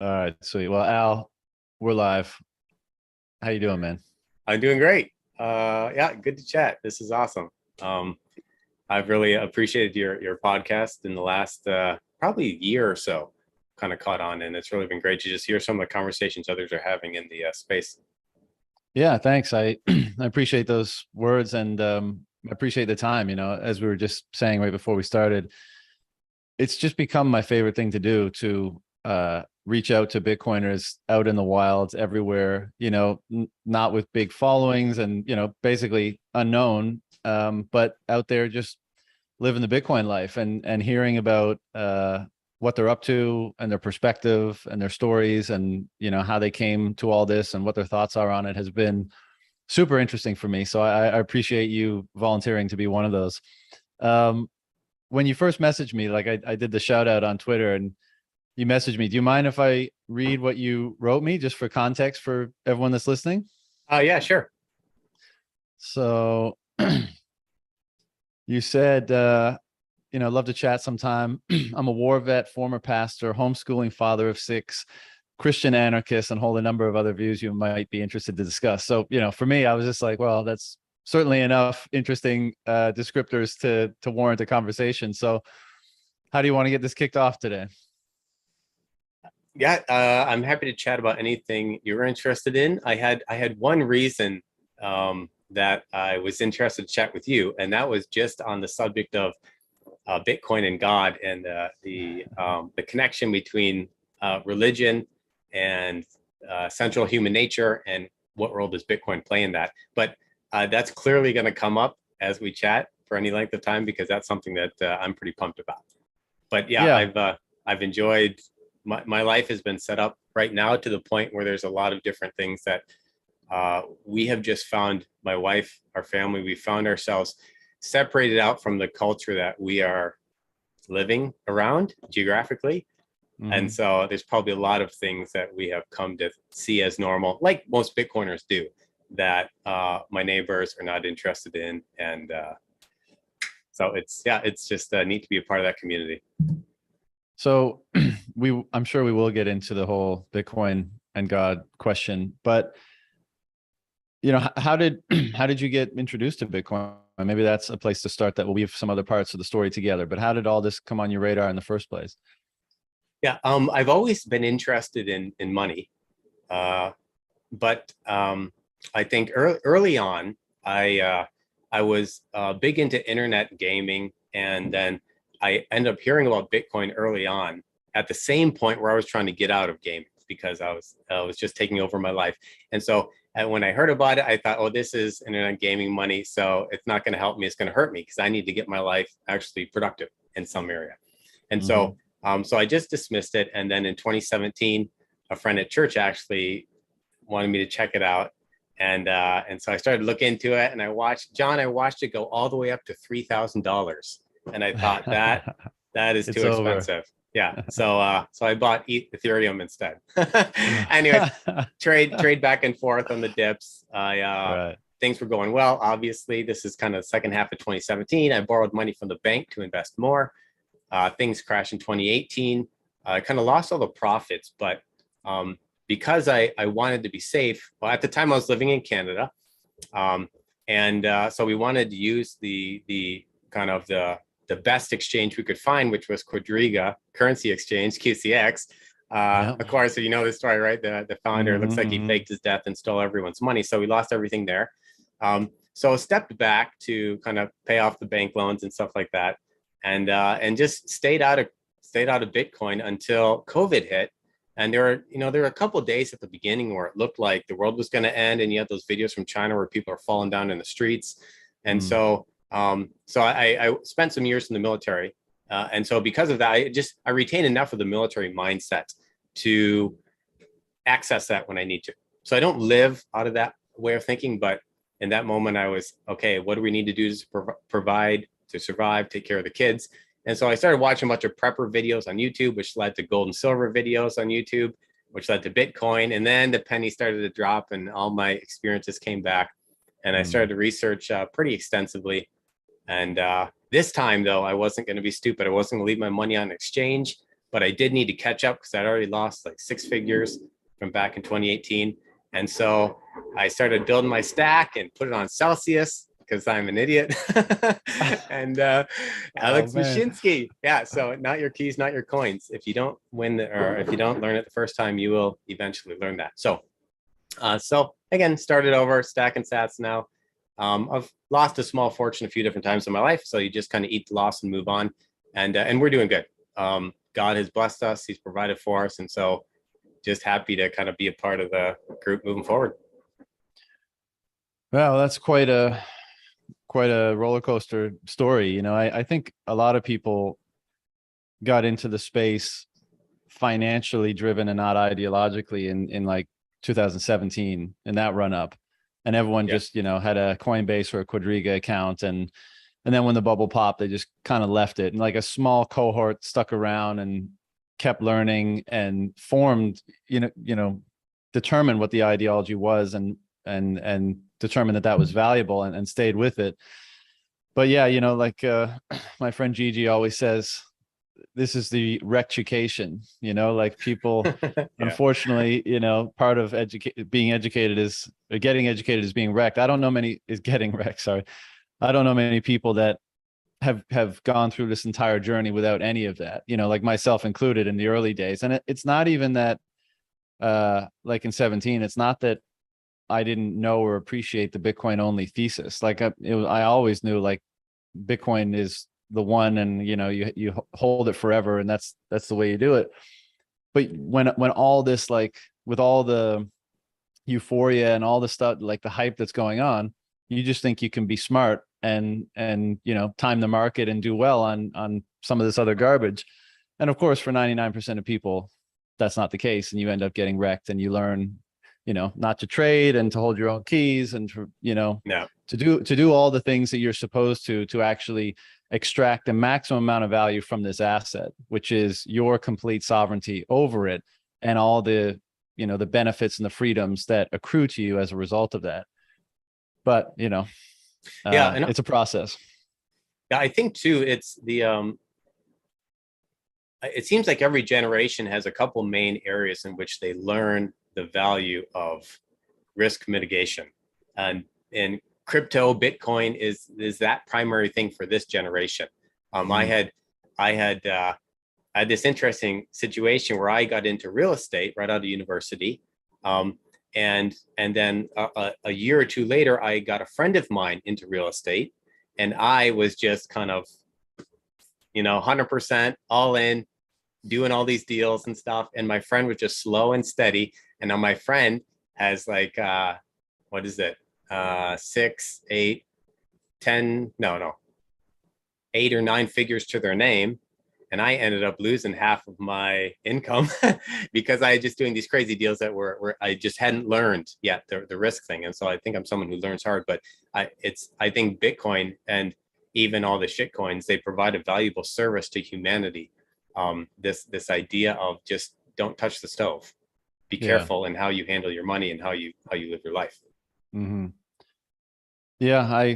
All right, sweet. Well, Al, we're live. How you doing, man? I'm doing great. Yeah, good to chat. This is awesome. Um, I've really appreciated your podcast in the last probably year or so. Kind of caught on, and it's really been great to just hear some of the conversations others are having in the space. Yeah, thanks. I I appreciate those words and I appreciate the time. As we were just saying right before we started, it's just become my favorite thing to do to reach out to Bitcoiners out in the wilds everywhere, not with big followings and, basically unknown, but out there just living the Bitcoin life and hearing about what they're up to and their perspective and their stories and how they came to all this and what their thoughts are on it has been super interesting for me. So I appreciate you volunteering to be one of those. Um, when you first messaged me, like I did the shout out on Twitter and you messaged me. Do you mind if I read what you wrote me just for context for everyone that's listening? Yeah, sure. So you said, love to chat sometime. I'm a war vet, former pastor, homeschooling father of six, Christian anarchist, and hold a number of other views you might be interested to discuss. So, for me, I was just like, well, that's certainly enough interesting descriptors to warrant a conversation. So how do you want to get this kicked off today? Yeah, I'm happy to chat about anything you're interested in. I had one reason that I was interested to chat with you, and that was just on the subject of Bitcoin and God and the connection between religion and central human nature, and what role does Bitcoin play in that. But that's clearly going to come up as we chat for any length of time, because that's something that I'm pretty pumped about. But yeah, Yeah. I've enjoyed my life has been set up right now to the point where there's a lot of different things that we have just found. My wife, our family, we found ourselves separated out from the culture that we are living around geographically. And Mhm. so there's probably a lot of things that we have come to see as normal, like most Bitcoiners do, that my neighbors are not interested in. And so it's just neat to be a part of that community. So I'm sure we will get into the whole Bitcoin and God question, but how did how did you get introduced to Bitcoin? Maybe that's a place to start that will weave some other parts of the story together. But how did all this come on your radar in the first place? Yeah, I've always been interested in money, uh, but I think early on, I was big into internet gaming, and then I ended up hearing about Bitcoin early on at the same point where I was trying to get out of gaming, because I was just taking over my life. And so when I heard about it, I thought, oh, this is internet gaming money, so it's not going to help me; it's going to hurt me, because I need to get my life actually productive in some area. And so Hmm. so I just dismissed it. And then in 2017, a friend at church actually wanted me to check it out. And so I started looking into it, and I watched it go all the way up to $3,000. And I thought that is too It's over. expensive. Yeah. So I bought Ethereum instead. Anyways, trade back and forth on the dips. Right. Things were going well. Obviously, this is kind of the second half of 2017. I borrowed money from the bank to invest more. Things crashed in 2018. I kind of lost all the profits, but because I wanted to be safe, well, at the time I was living in Canada, um, and so we wanted to use the kind of the best exchange we could find, which was Quadriga Currency Exchange, QCX. Yeah. Of course, you know the story, right? The founder, looks like he Hmm. faked his death and stole everyone's money, so we lost everything there. So I stepped back to kind of pay off the bank loans and stuff like that, and just stayed out of Bitcoin until COVID hit. And there were a couple of days at the beginning where it looked like the world was going to end, and you had those videos from China where people are falling down in the streets. And Mm. so I spent some years in the military, and so because of that, I retain enough of the military mindset to access that when I need to. So I don't live out of that way of thinking, but in that moment, I was okay. What do we need to do to provide, to survive, take care of the kids? And so I started watching a bunch of prepper videos on YouTube, which led to gold and silver videos on YouTube, which led to Bitcoin. And then the penny started to drop, and all my experiences came back. And I started Mm. to research pretty extensively. And this time, though, I wasn't going to be stupid. I wasn't going to leave my money on exchange. but I did need to catch up because I'd already lost like 6 figures from back in 2018. And so I started building my stack and put it on Celsius because I'm an idiot. And Alex Wyszynski. Yeah. So not your keys, not your coins. If you don't win or if you don't learn it the first time, you will eventually learn that. So again, started over, stacking sats now. I've lost a small fortune a few different times in my life. So you just kind of eat the loss and move on. And we're doing good. God has blessed us. He's provided for us. And so just happy to kind of be a part of the group moving forward. Well, that's quite a roller coaster story. You know, I think a lot of people got into the space financially driven and not ideologically in like 2017 in that run up. And everyone just, you know, had a Coinbase or a Quadriga account. And then when the bubble popped, they just kind of left it. And like a small cohort stuck around and kept learning and formed, determined what the ideology was and determined that was valuable and stayed with it. But yeah, you know, like my friend Gigi always says, this is the rectucation, you know, like people, unfortunately, you know, part of being educated is, or getting educated is being wrecked. I don't know many people that have gone through this entire journey without any of that, you know, like myself included in the early days. And it's not even that, like in 17, it's not that I didn't know or appreciate the Bitcoin only thesis. Like I always knew like Bitcoin is the one, and you know, you hold it forever, and that's the way you do it. But when all this, like with all the euphoria and all the stuff, like the hype that's going on, you just think you can be smart and you know, time the market and do well on some of this other garbage. And of course, for 99% of people, that's not the case, and you end up getting wrecked. And you learn, you know, not to trade and to hold your own keys and to, you know, to do all the things that you're supposed to actually extract the maximum amount of value from this asset, which is your complete sovereignty over it and all the, you know, the benefits and the freedoms that accrue to you as a result of that. But, you know, and it's a process. Yeah, I think too, it's the, it seems like every generation has a couple main areas in which they learn the value of risk mitigation, and crypto, Bitcoin is that primary thing for this generation. I had this interesting situation where I got into real estate right out of university, and then a year or two later, I got a friend of mine into real estate, and I was just kind of, you know, 100% all in, doing all these deals and stuff, and my friend was just slow and steady. And now my friend has like what is it, 6, 8, 10, no, 8 or 9 figures to their name, and I ended up losing half of my income because I was just doing these crazy deals that were I just hadn't learned yet the risk thing. And so I think I'm someone who learns hard, but I think Bitcoin and even all the shit coins, they provide a valuable service to humanity. This idea of just don't touch the stove, be careful in how you handle your money and how you live your life. Mm-hmm. Yeah,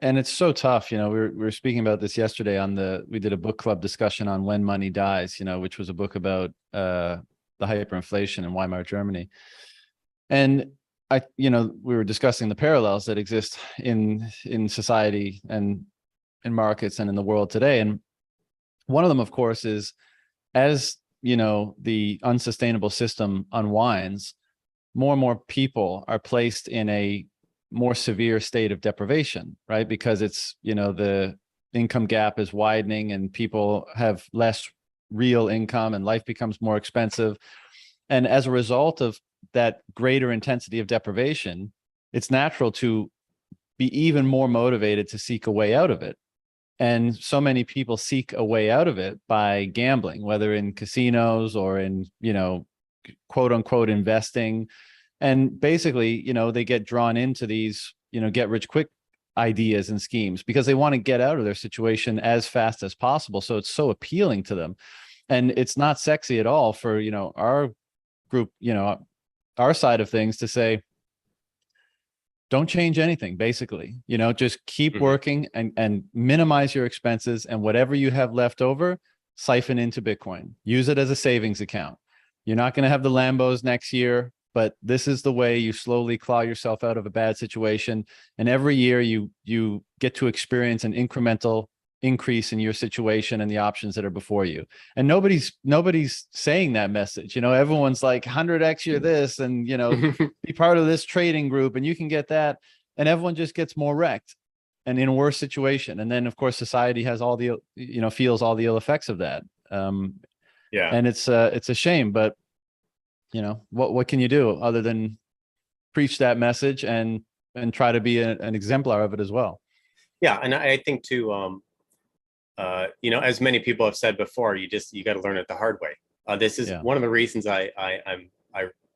and it's so tough. You know, we were speaking about this yesterday we did a book club discussion on When Money Dies, you know, which was a book about the hyperinflation in Weimar Germany. And we were discussing the parallels that exist in society and in markets and in the world today. And one of them, of course, is as, you know, the unsustainable system unwinds, more and more people are placed in a more severe state of deprivation, right? Because it's, you know, the income gap is widening and people have less real income and life becomes more expensive. And as a result of that greater intensity of deprivation, it's natural to be even more motivated to seek a way out of it. And so many people seek a way out of it by gambling, whether in casinos or in, you know, quote unquote investing. And basically, you know, they get drawn into these, you know, get rich quick ideas and schemes because they want to get out of their situation as fast as possible. So it's so appealing to them. And it's not sexy at all for, you know, our group, you know, our side of things to say, don't change anything, basically, you know, just keep working and minimize your expenses, and whatever you have left over, siphon into Bitcoin. Use it as a savings account. You're not going to have the Lambos next year, but this is the way you slowly claw yourself out of a bad situation. And every year you get to experience an incremental increase in your situation and the options that are before you. And nobody's saying that message. Everyone's like 100x you're this, and be part of this trading group and you can get that. And everyone just gets more wrecked and in a worse situation. And then of course society has all the, feels all the ill effects of that. Yeah. And it's a shame, but what can you do other than preach that message and try to be an exemplar of it as well? Yeah. And I think too, as many people have said before, you got to learn it the hard way. This is one of the reasons I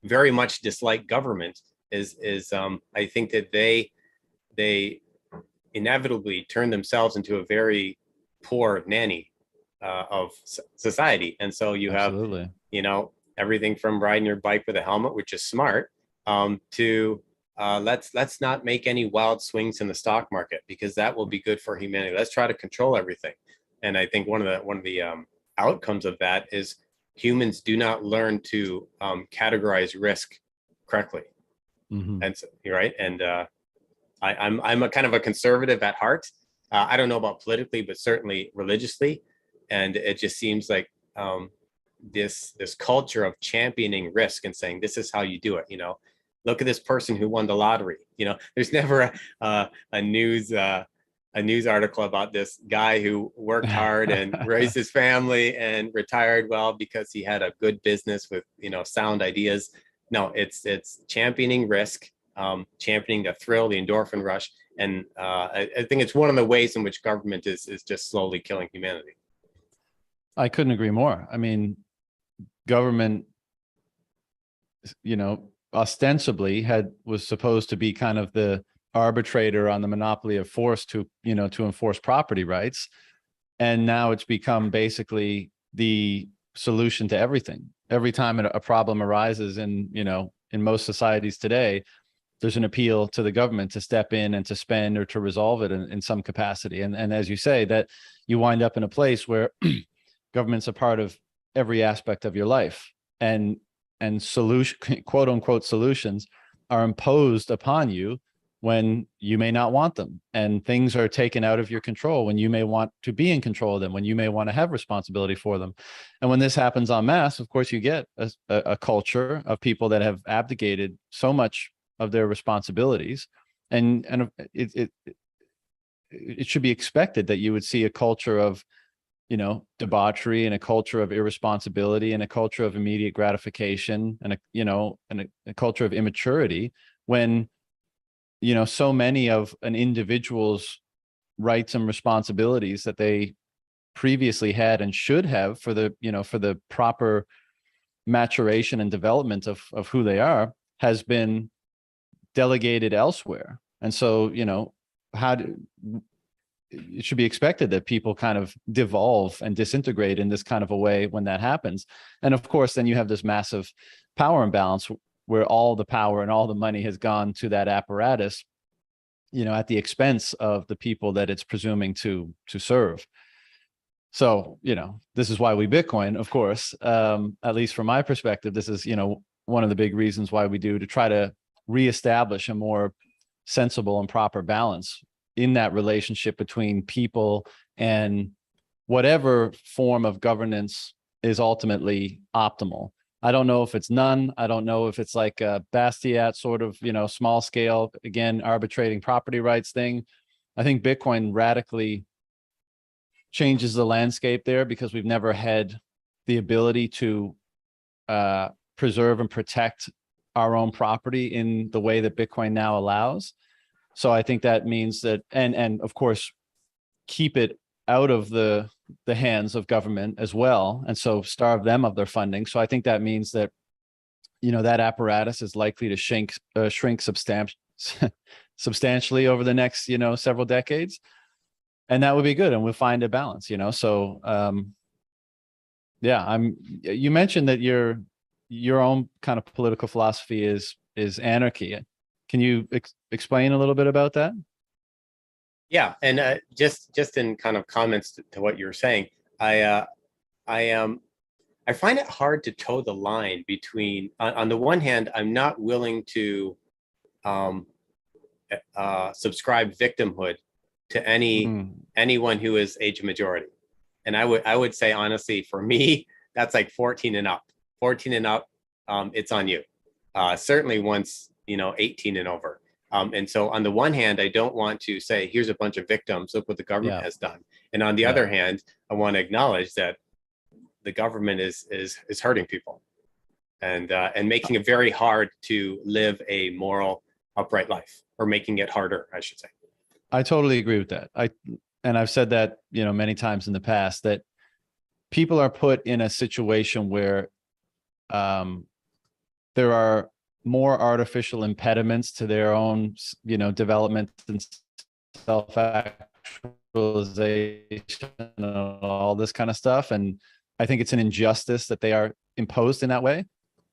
very much dislike government is I think that they inevitably turn themselves into a very poor nanny of society. And so you Absolutely. have, everything from riding your bike with a helmet, which is smart, to let's not make any wild swings in the stock market because that will be good for humanity. Let's try to control everything. And I think one of the outcomes of that is humans do not learn to categorize risk correctly. Mm-hmm. And so, you're right. And I'm a kind of a conservative at heart. I don't know about politically, but certainly religiously. And it just seems like this culture of championing risk and saying this is how you do it. Look at this person who won the lottery. There's never a news article about this guy who worked hard and raised his family and retired well because he had a good business with sound ideas. No, it's championing risk, championing the thrill, the endorphin rush, and I think it's one of the ways in which government is just slowly killing humanity. I couldn't agree more. I mean, government, ostensibly was supposed to be kind of the arbitrator on the monopoly of force to enforce property rights. And now it's become basically the solution to everything. Every time a problem arises in most societies today, there's an appeal to the government to step in and to spend or to resolve it in some capacity. And as you say, that you wind up in a place where government's a part of every aspect of your life, and solution, quote unquote, solutions are imposed upon you when you may not want them, and things are taken out of your control when you may want to be in control of them, when you may want to have responsibility for them. And when this happens en masse, of course, you get a culture of people that have abdicated so much of their responsibilities, and it should be expected that you would see a culture of debauchery and a culture of irresponsibility and a culture of immediate gratification and a culture of immaturity when so many of an individual's rights and responsibilities that they previously had and should have for the proper maturation and development of who they are has been delegated elsewhere. And so it should be expected that people kind of devolve and disintegrate in this kind of a way when that happens. And of course, then you have this massive power imbalance where all the power and all the money has gone to that apparatus, at the expense of the people that it's presuming to serve. So, this is why we Bitcoin, of course, at least from my perspective, this is, one of the big reasons why we do, to try to reestablish a more sensible and proper balance in that relationship between people and whatever form of governance is ultimately optimal. I don't know if it's none. I don't know if it's like a Bastiat sort of, small scale, again, arbitrating property rights thing. I think Bitcoin radically changes the landscape there because we've never had the ability to preserve and protect our own property in the way that Bitcoin now allows. So I think that means that, and of course, keep it out of the hands of government as well, and so starve them of their funding. So I think that means that, that apparatus is likely to shrink substantially over the next, several decades, and that would be good, and we'll find a balance. So yeah, you mentioned that your own kind of political philosophy is anarchy. Can you explain a little bit about that? Yeah, and just in kind of comments to what you were saying, I I find it hard to toe the line between, on the one hand, I'm not willing to um, subscribe victimhood to anyone who is age majority. And I would say, honestly, for me, that's like 14 and up. 14 and up, it's on you. Certainly once, 18 and over. And so on the one hand, I don't want to say, here's a bunch of victims, look what the government has done. And on the other hand, I want to acknowledge that the government is hurting people and making it very hard to live a moral, upright life, or making it harder, I should say. I totally agree with that. And I've said that, many times in the past, that people are put in a situation where there are more artificial impediments to their own, development and self-actualization and all this kind of stuff. And I think it's an injustice that they are imposed in that way.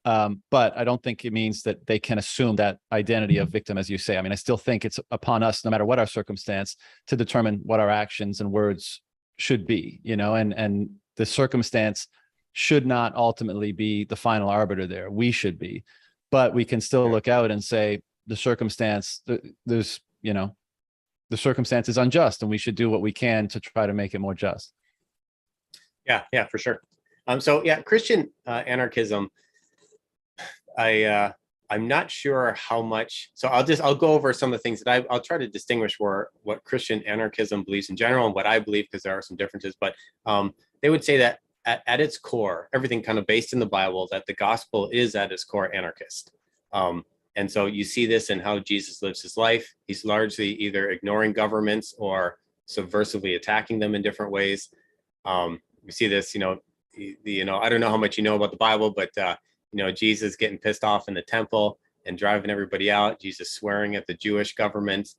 But I don't think it means that they can assume that identity of victim, as you say. I mean, I still think it's upon us, no matter what our circumstance, to determine what our actions and words should be, and the circumstance should not ultimately be the final arbiter there. We should be, but we can still look out and say the circumstance, the circumstance is unjust, and we should do what we can to try to make it more just. Yeah, for sure. So yeah, Christian anarchism, I'm not sure how much. So I'll go over some of the things that I'll try to distinguish what Christian anarchism believes in general and what I believe, because there are some differences. But they would say that at its core, everything kind of based in the Bible, that the gospel is at its core anarchist. And so you see this in how Jesus lives his life. He's largely either ignoring governments or subversively attacking them in different ways. We see this, I don't know how much you know about the Bible, but Jesus getting pissed off in the temple and driving everybody out, Jesus swearing at the Jewish government.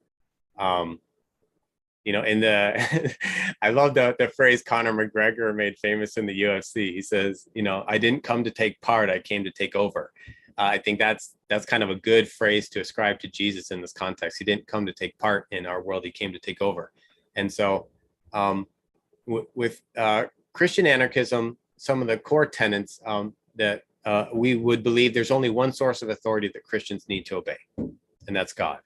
I love the phrase Conor McGregor made famous in the UFC. He says, I didn't come to take part, I came to take over. I think that's kind of a good phrase to ascribe to Jesus in this context. He didn't come to take part in our world, he came to take over. And so with Christian anarchism, some of the core tenets that we would believe, there's only one source of authority that Christians need to obey, and that's God.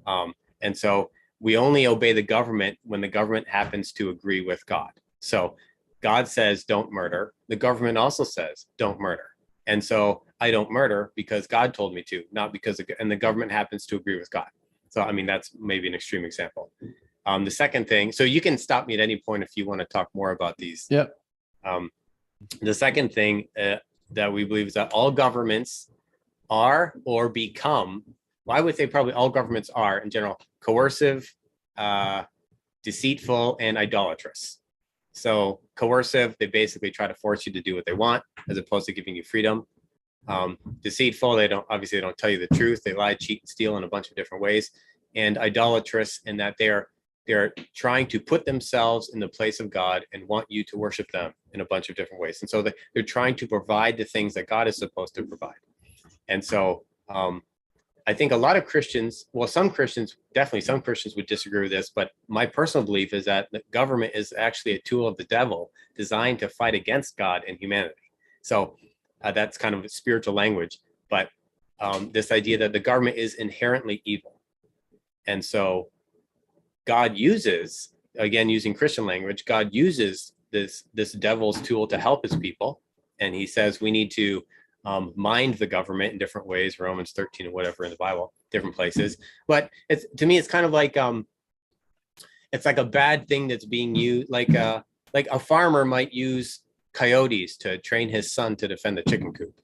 And so we only obey the government when the government happens to agree with God. So God says, don't murder. The government also says, don't murder. And so I don't murder because God told me to, not because, and the government happens to agree with God. So, I mean, that's maybe an extreme example. The second thing, so you can stop me at any point if you want to talk more about these. Yep. The second thing that we believe is that all governments are or become, well, I would say probably all governments are in general, coercive, deceitful, and idolatrous. So coercive, they basically try to force you to do what they want as opposed to giving you freedom. Deceitful, they don't tell you the truth. They lie, cheat, and steal in a bunch of different ways. And idolatrous, in that they're trying to put themselves in the place of God and want you to worship them in a bunch of different ways. And so they're trying to provide the things that God is supposed to provide. And so I think a lot of Christians, well, some Christians would disagree with this, but my personal belief is that the government is actually a tool of the devil designed to fight against God and humanity. So that's kind of a spiritual language, but this idea that the government is inherently evil. And so God uses, again, using Christian language, God uses this devil's tool to help his people. And he says we need to mind the government in different ways, Romans 13 and whatever in the Bible, different places. But to me, it's kind of like it's like a bad thing that's being used, like a farmer might use coyotes to train his son to defend the chicken coop,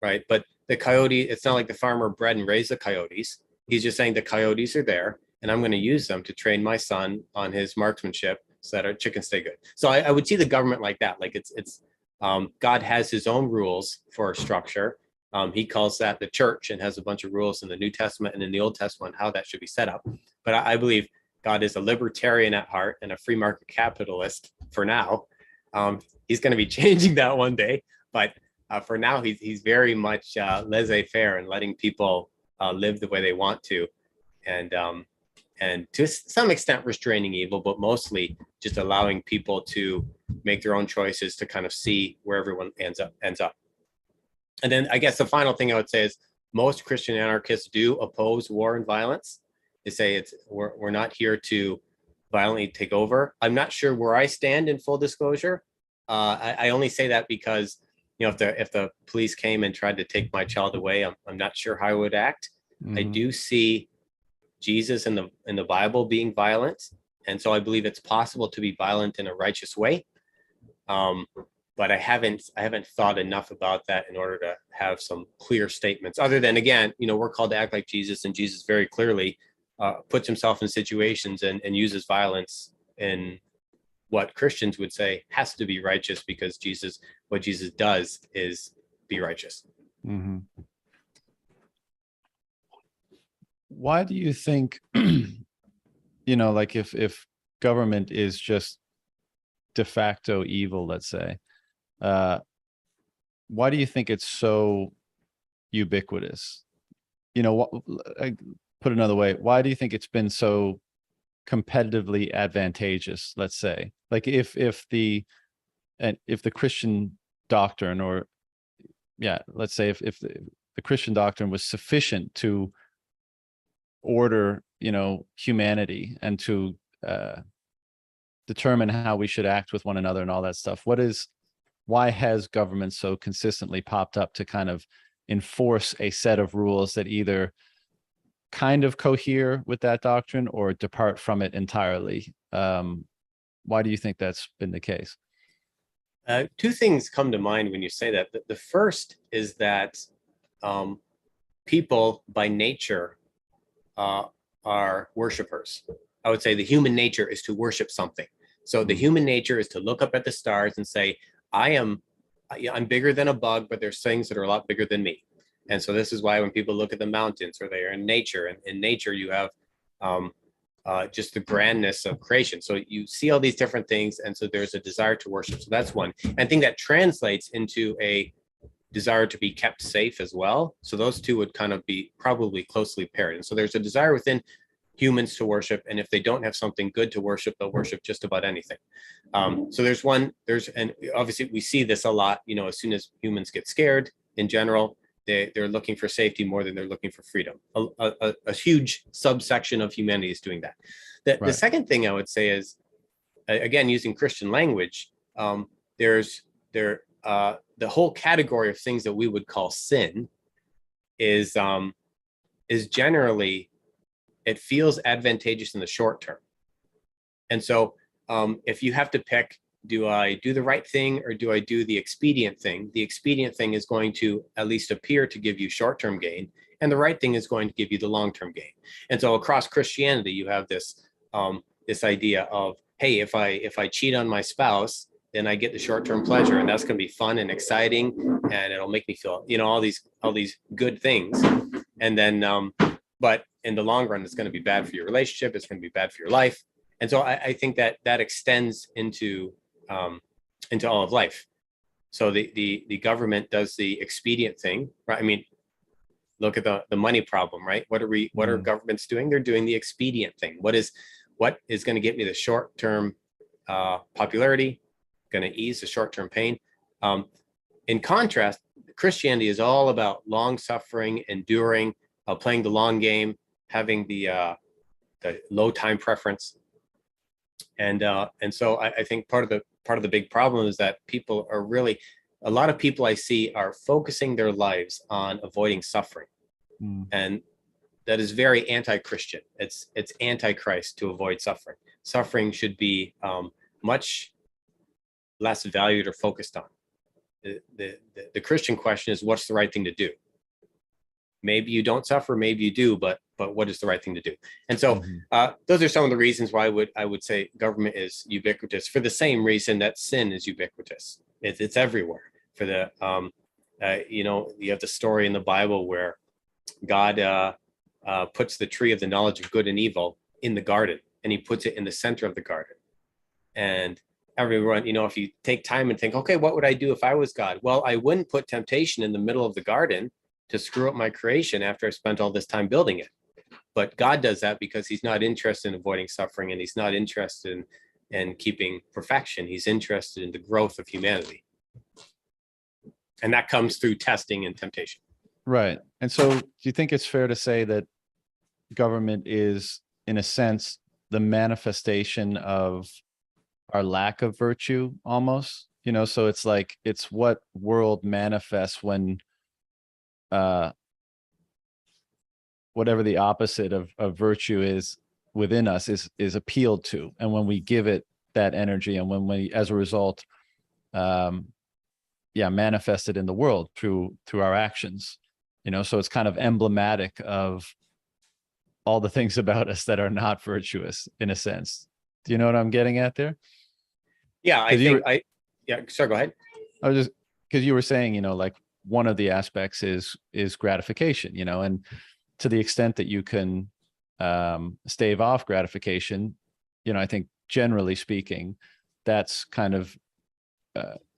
right? But the coyote, it's not like the farmer bred and raised the coyotes. He's just saying the coyotes are there, and I'm going to use them to train my son on his marksmanship so that our chickens stay good. So I would see the government like that. Like it's God has his own rules for structure. He calls that the church and has a bunch of rules in the New Testament and in the Old Testament how that should be set up. But I believe God is a libertarian at heart and a free market capitalist for now. He's going to be changing that one day. But for now, he's very much laissez-faire and letting people live the way they want to. And and to some extent restraining evil, but mostly just allowing people to make their own choices to kind of see where everyone ends up. And then I guess the final thing I would say is most Christian anarchists do oppose war and violence. They say we're not here to violently take over. I'm not sure where I stand in full disclosure. I only say that because, you know, if the police came and tried to take my child away, I'm not sure how I would act. Mm-hmm. I do see Jesus in the Bible being violent, and so I believe it's possible to be violent in a righteous way. But I haven't thought enough about that in order to have some clear statements. Other than, again, you know, we're called to act like Jesus, and Jesus very clearly puts himself in situations and uses violence in what Christians would say has to be righteous, because what Jesus does is be righteous. Mm-hmm. Why do you think, you know, like if government is just de facto evil, let's say, why do you think it's so ubiquitous? You know, I put another way, why do you think it's been so competitively advantageous, let's say? Like if the Christian doctrine, or let's say if the Christian doctrine was sufficient to order, you know, humanity and to determine how we should act with one another and all that stuff, why has government so consistently popped up to kind of enforce a set of rules that either kind of cohere with that doctrine or depart from it entirely? Why do you think that's been the case? Two things come to mind when you say that. The first is that people by nature are worshipers. I would say the human nature is to worship something. So the human nature is to look up at the stars and say, I'm bigger than a bug, but there's things that are a lot bigger than me. And so this is why when people look at the mountains, or they are in nature, and in nature you have just the grandness of creation. So you see all these different things, and so there's a desire to worship. So that's one. And I think that translates into a desire to be kept safe as well. So those two would kind of be probably closely paired. And so there's a desire within humans to worship, and if they don't have something good to worship, they'll worship just about anything. So and obviously we see this a lot, you know, as soon as humans get scared in general, they're looking for safety more than they're looking for freedom. A huge subsection of humanity is doing that. The second thing I would say is, again, using Christian language, there's the whole category of things that we would call sin is generally, it feels advantageous in the short term. And so if you have to pick, do I do the right thing or do I do the expedient thing? The expedient thing is going to at least appear to give you short-term gain, and the right thing is going to give you the long-term gain. And so across Christianity, you have this idea of, hey, if I cheat on my spouse, then I get the short-term pleasure, and that's going to be fun and exciting, and it'll make me feel, you know, all these good things. And then, but in the long run, it's going to be bad for your relationship. It's going to be bad for your life. And so I think that extends into all of life. So the government does the expedient thing, right? I mean, look at the money problem, right? What are governments doing? They're doing the expedient thing. What is going to get me the short-term popularity, going to ease the short-term pain. In contrast, Christianity is all about long suffering, enduring, playing the long game, having the low time preference. And so I think part of the big problem is that people are a lot of people I see are focusing their lives on avoiding suffering. And that is very anti-Christian. It's anti-Christ to avoid suffering. Suffering should be much less valued or focused on. The Christian question is, what's the right thing to do? Maybe you don't suffer, maybe you do, but what is the right thing to do? And so those are some of the reasons why I would say government is ubiquitous, for the same reason that sin is ubiquitous. It's everywhere. For the you know, you have the story in the Bible where God puts the tree of the knowledge of good and evil in the garden, and he puts it in the center of the garden. And everyone, you know, if you take time and think, okay, what would I do if I was God? Well, I wouldn't put temptation in the middle of the garden to screw up my creation after I spent all this time building it. But God does that because he's not interested in avoiding suffering, and he's not interested in keeping perfection. He's interested in the growth of humanity. And that comes through testing and temptation. Right. And so do you think it's fair to say that government is, in a sense, the manifestation of our lack of virtue almost? So it's like, it's what world manifests when whatever the opposite of virtue is within us is appealed to. And when we give it that energy, and when we, as a result, manifest it in the world through our actions, so it's kind of emblematic of all the things about us that are not virtuous, in a sense. Do you know what I'm getting at there? Yeah, sorry, go ahead. I was just, because you were saying, like one of the aspects is gratification, and to the extent that you can stave off gratification, I think generally speaking, that's kind of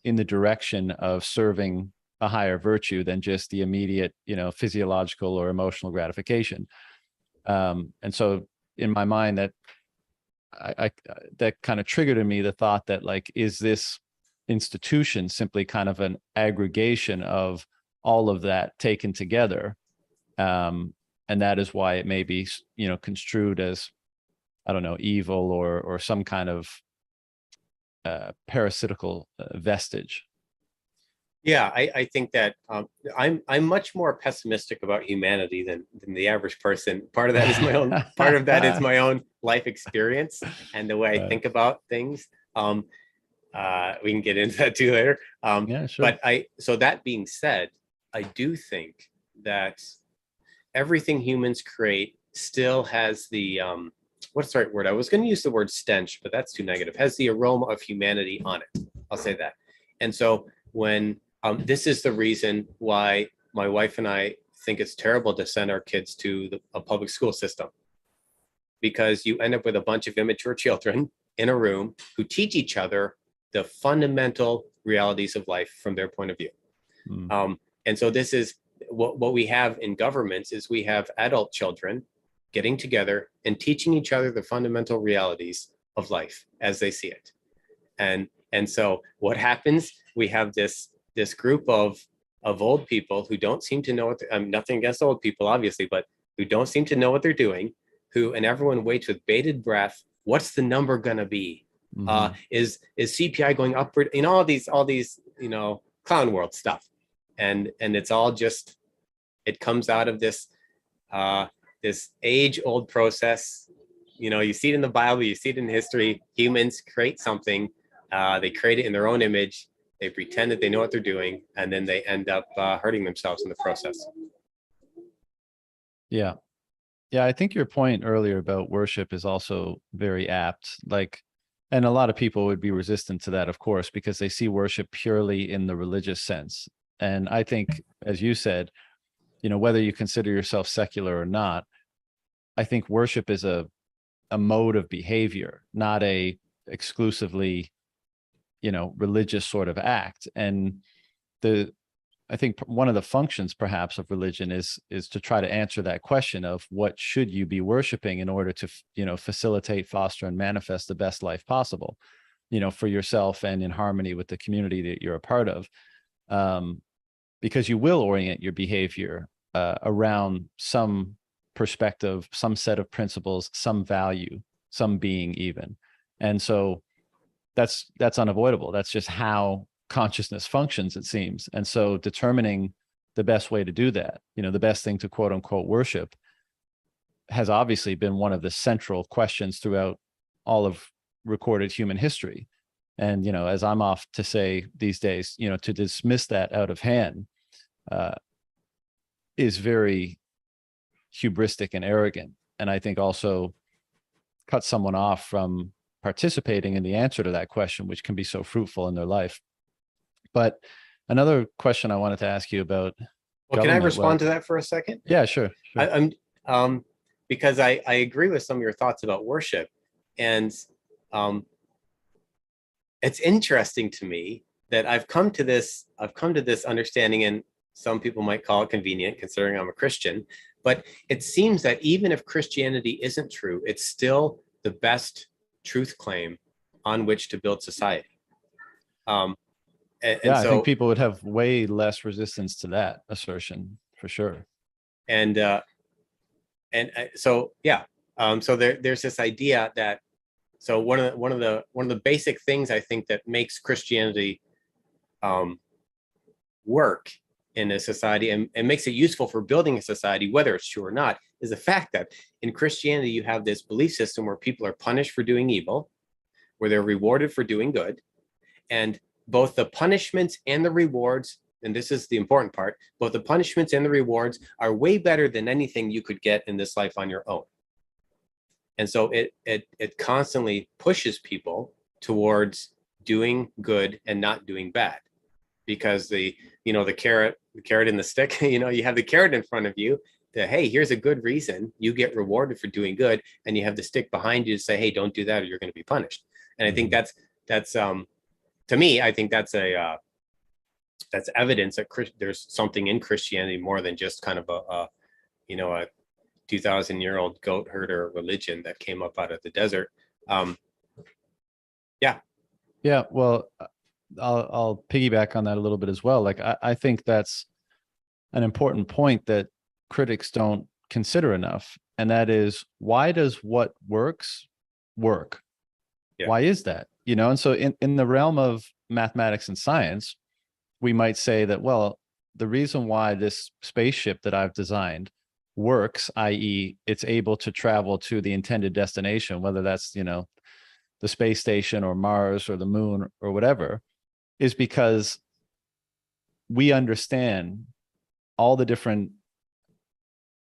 in the direction of serving a higher virtue than just the immediate, physiological or emotional gratification. And so in my mind, that that kind of triggered in me the thought that, like, is this institution simply kind of an aggregation of all of that taken together? And that is why it may be, construed as, I don't know, evil or some kind of parasitical vestige. Yeah, I think that I'm much more pessimistic about humanity than the average person. Part of that is my own. Part of that is my own life experience and the way I think about things. We can get into that too later. Yeah, sure. But so that being said, I do think that everything humans create still has the what's the right word? I was going to use the word stench, but that's too negative. Has the aroma of humanity on it. I'll say that. And so when this is the reason why my wife and I think it's terrible to send our kids to a public school system, because you end up with a bunch of immature children in a room who teach each other the fundamental realities of life from their point of view. And so this is what we have in governments, is we have adult children getting together and teaching each other the fundamental realities of life as they see it. And so what happens, we have this group of old people who don't seem to know what I'm nothing against old people, obviously, but who don't seem to know what they're doing, and everyone waits with bated breath. What's the number gonna be? Is CPI going upward? All these clown world stuff. And it's all just, it comes out of this this age-old process. You see it in the Bible, you see it in history. Humans create something, they create it in their own image, they pretend that they know what they're doing, and then they end up hurting themselves in the process. Yeah. I think your point earlier about worship is also very apt. And a lot of people would be resistant to that, of course, because they see worship purely in the religious sense. And I think, as you said, whether you consider yourself secular or not, I think worship is a mode of behavior, not a exclusively, religious sort of act. And I think one of the functions perhaps of religion is to try to answer that question of what should you be worshiping in order to, facilitate, foster, and manifest the best life possible, for yourself and in harmony with the community that you're a part of. Because you will orient your behavior around some perspective, some set of principles, some value, some being even. And so that's unavoidable. That's just how consciousness functions, it seems. And so determining the best way to do that, the best thing to quote unquote worship, has obviously been one of the central questions throughout all of recorded human history. And, as I'm off to say these days, to dismiss that out of hand is very hubristic and arrogant. And I think also cut someone off from participating in the answer to that question, which can be so fruitful in their life. But another question I wanted to ask you about. Well, can I respond to that for a second? Yeah, sure. I'm because I agree with some of your thoughts about worship. And it's interesting to me that I've come to this understanding, and some people might call it convenient considering I'm a Christian, But it seems that even if Christianity isn't true, it's still the best truth claim on which to build society. Yeah, I think So, people would have way less resistance to that assertion for sure. and so yeah, so there's this idea that, so one of the basic things I think that makes Christianity work in a society, and makes it useful for building a society, whether it's true or not, is the fact that in Christianity you have this belief system where people are punished for doing evil, where they're rewarded for doing good, and both the punishments and the rewards, and this is the important part, both the punishments and the rewards are way better than anything you could get in this life on your own. And so it constantly pushes people towards doing good and not doing bad, because the carrot and the stick, you have the carrot in front of you that, hey, here's a good reason, you get rewarded for doing good, and you have the stick behind you to say, hey, don't do that or you're going to be punished. And I think that's to me, I think that's evidence that there's something in Christianity more than just kind of a 2,000-year-old goat herder religion that came up out of the desert. Yeah, well, I'll piggyback on that a little bit as well. Like I think that's an important point that critics don't consider enough, and that is, why does what works work? Yeah. Why is that? And so in the realm of mathematics and science, we might say that, well, the reason why this spaceship that I've designed works, i.e., it's able to travel to the intended destination, whether that's, the space station or Mars or the moon or whatever, is because we understand all the different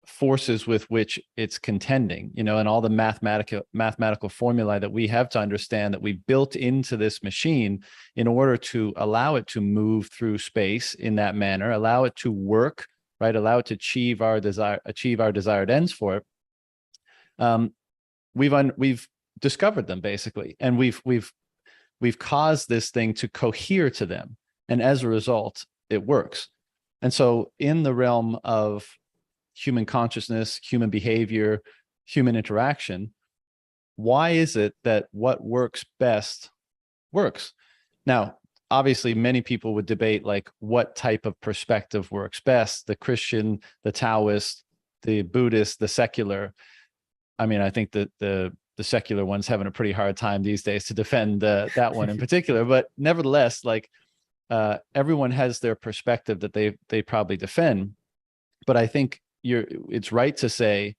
forces with which it's contending, and all the mathematical formulae that we have to understand, that we built into this machine in order to allow it to move through space in that manner, allow it to work, right? Allow it to achieve our desired ends for it. We've discovered them basically, and we've caused this thing to cohere to them, and as a result, it works. And so, in the realm of human consciousness, human behavior, human interaction, why is it that what works best works? Now, obviously, many people would debate like what type of perspective works best: the Christian, the Taoist, the Buddhist, the secular. I mean, I think that the secular one's having a pretty hard time these days to defend that one in particular, but nevertheless, like everyone has their perspective that they probably defend. But I think it's right to say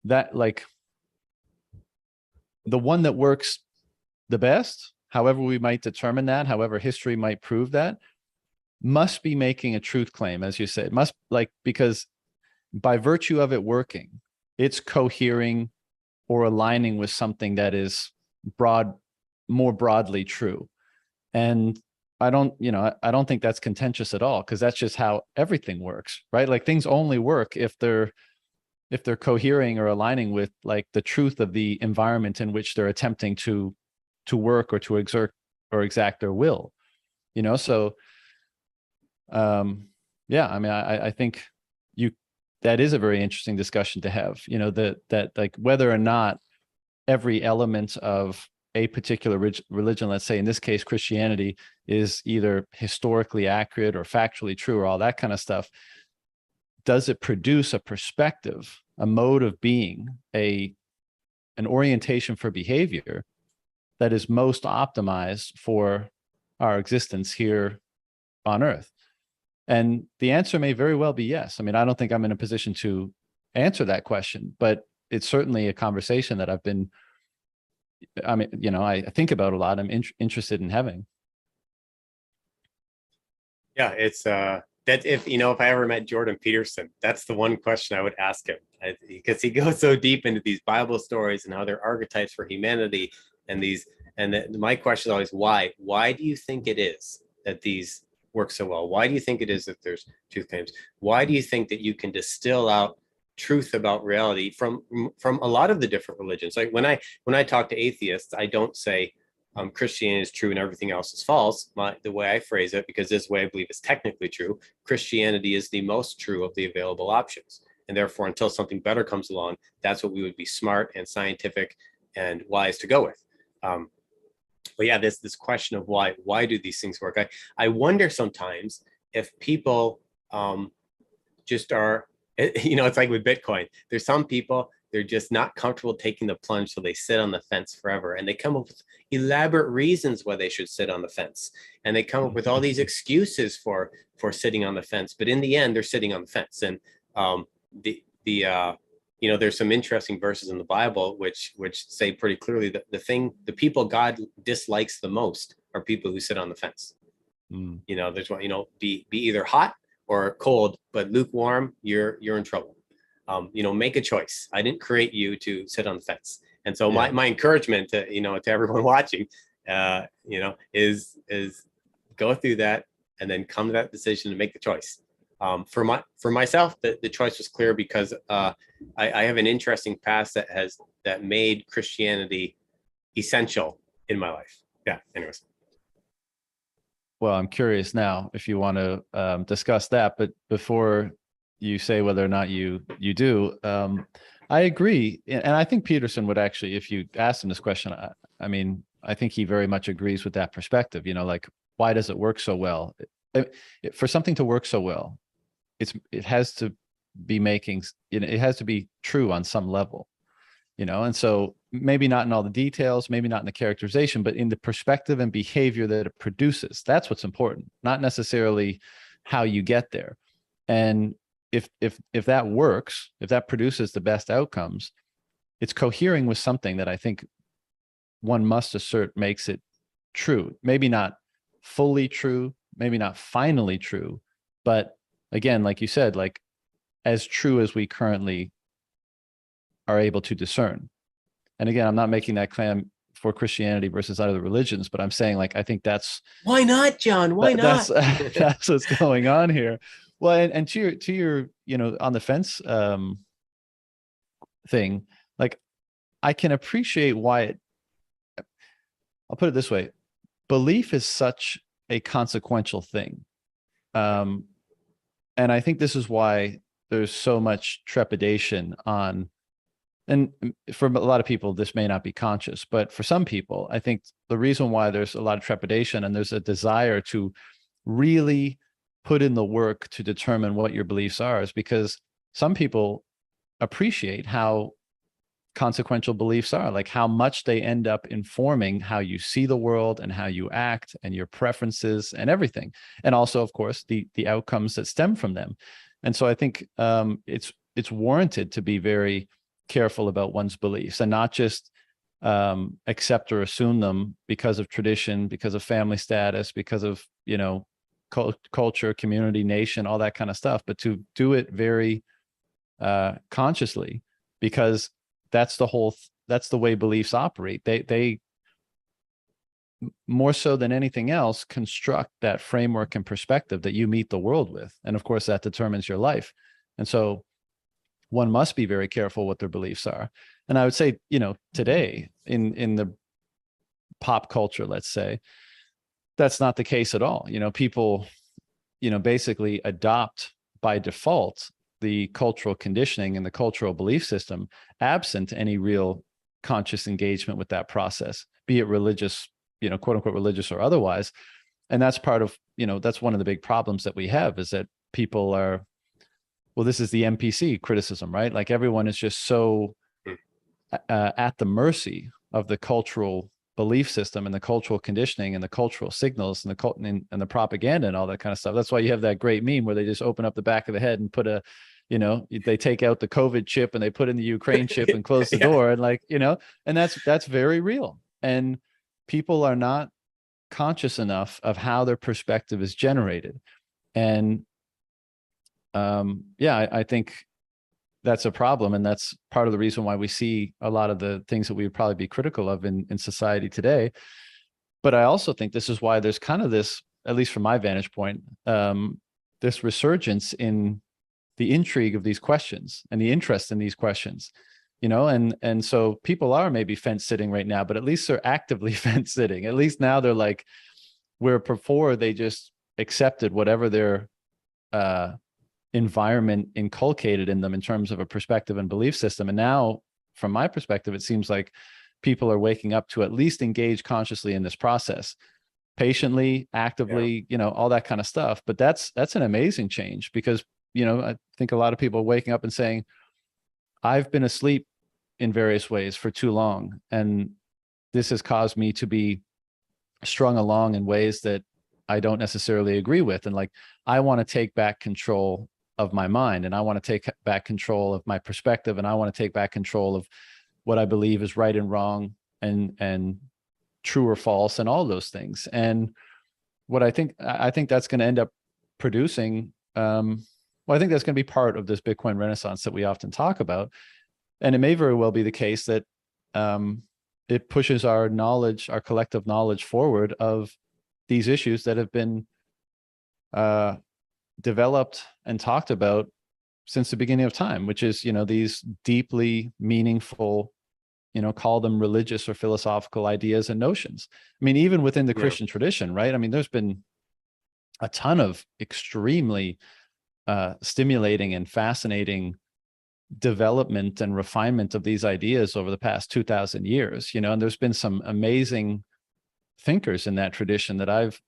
that, like, the one that works the best, however we might determine that, however history might prove that, must be making a truth claim, as you said, because by virtue of it working, it's cohering or aligning with something that is more broadly true. And I don't think that's contentious at all, because that's just how everything works, right? Like, things only work if they're cohering or aligning with like the truth of the environment in which they're attempting to work or to exert or exact their will. So yeah, I mean, I think that is a very interesting discussion to have, that like whether or not every element of a particular religion, let's say in this case Christianity, is either historically accurate or factually true or all that kind of stuff. Does it produce a perspective, a mode of being, an orientation for behavior that is most optimized for our existence here on Earth? And the answer may very well be yes. I mean, I don't think I'm in a position to answer that question, but it's certainly a conversation that I think about a lot. I'm interested in having. Yeah, it's that if I ever met Jordan Peterson, that's the one question I would ask him, because he goes so deep into these Bible stories and how they're archetypes for humanity, my question is always why? Why do you think it is that these work so well? Why do you think it is that there's truth claims? Why do you think that you can distill out truth about reality from a lot of the different religions? Like when I talk to atheists, I don't say Christianity is true and everything else is false. The way I phrase it, because this way I believe is technically true, Christianity is the most true of the available options. and therefore until something better comes along, that's what we would be smart and scientific and wise to go with. But yeah, this question of why do these things work? I wonder sometimes if people just are, it's like with Bitcoin. There's some people, they're just not comfortable taking the plunge, so they sit on the fence forever, and they come up with elaborate reasons why they should sit on the fence, and they come up with all these excuses for sitting on the fence. But in the end, they're sitting on the fence. And there's some interesting verses in the Bible which say pretty clearly that the people God dislikes the most are people who sit on the fence. There's one, be either hot or cold, but lukewarm, you're in trouble. Make a choice. I didn't create you to sit on the fence. And so my encouragement to everyone watching, is go through that and then come to that decision to make the choice. For myself, the choice was clear because I have an interesting past that made Christianity essential in my life. Yeah. Anyways. Well, I'm curious now if you want to discuss that, but before you say whether or not you do, I agree, and I think Peterson would actually, if you asked him this question, I think he very much agrees with that perspective. Like, why does it work so well? For something to work so well, it has to be it has to be true on some level, and so maybe not in all the details, maybe not in the characterization, but in the perspective and behavior that it produces. That's what's important, not necessarily how you get there. And if that works, if that produces the best outcomes, it's cohering with something that I think one must assert makes it true. Maybe not fully true, maybe not finally true, but again, like you said, like as true as we currently are able to discern. And again, I'm not making that claim for Christianity versus other religions, but I'm saying, like, I think that's why not, John? Why not? That's what's going on here. Well, and to your on the fence thing, like, I can appreciate why I'll put it this way: belief is such a consequential thing, and I think this is why there's so much trepidation on. And for a lot of people, this may not be conscious, but for some people, I think the reason why there's a lot of trepidation and there's a desire to really put in the work to determine what your beliefs are is because some people appreciate how consequential beliefs are, like how much they end up informing how you see the world and how you act and your preferences and everything. And also, of course, the outcomes that stem from them. And so I think it's warranted to be very careful about one's beliefs and not just accept or assume them because of tradition, because of family status, because of culture, community, nation, all that kind of stuff, but to do it very consciously, because that's the way beliefs operate. They more so than anything else construct that framework and perspective that you meet the world with, and of course that determines your life. And so one must be very careful what their beliefs are. And I would say, today in the pop culture, let's say, that's not the case at all. People, basically adopt by default the cultural conditioning and the cultural belief system, absent any real conscious engagement with that process, be it religious, quote unquote religious or otherwise. And that's part of, that's one of the big problems that we have, is that people are, well, this is the NPC criticism, right? Like everyone is just so at the mercy of the cultural belief system and the cultural conditioning and the cultural signals and the propaganda and all that kind of stuff. That's why you have that great meme where they just open up the back of the head and put they take out the COVID chip and they put in the Ukraine chip and close the door, and and that's very real. And people are not conscious enough of how their perspective is generated. And I think that's a problem. And that's part of the reason why we see a lot of the things that we would probably be critical of in society today. But I also think this is why there's kind of this, at least from my vantage point, this resurgence in the intrigue of these questions and the interest in these questions, and so people are maybe fence sitting right now, but at least they're actively fence sitting. At least now they're like, where before they just accepted whatever their environment inculcated in them in terms of a perspective and belief system. And now, from my perspective, it seems like people are waking up to at least engage consciously in this process, patiently, actively, all that kind of stuff. But that's an amazing change, because, I think a lot of people are waking up and saying, I've been asleep in various ways for too long, and this has caused me to be strung along in ways that I don't necessarily agree with. And like, I want to take back control of my mind, and I want to take back control of my perspective, and I want to take back control of what I believe is right and wrong, and true or false, and all those things. And what I think that's going to end up producing, I think that's going to be part of this Bitcoin renaissance that we often talk about. And it may very well be the case that it pushes our knowledge, our collective knowledge forward of these issues that have been developed and talked about since the beginning of time, which is, these deeply meaningful, call them religious or philosophical ideas and notions. I mean, even within the Christian tradition, right? I mean, there's been a ton of extremely stimulating and fascinating development and refinement of these ideas over the past 2,000 years, and there's been some amazing thinkers in that tradition that I've,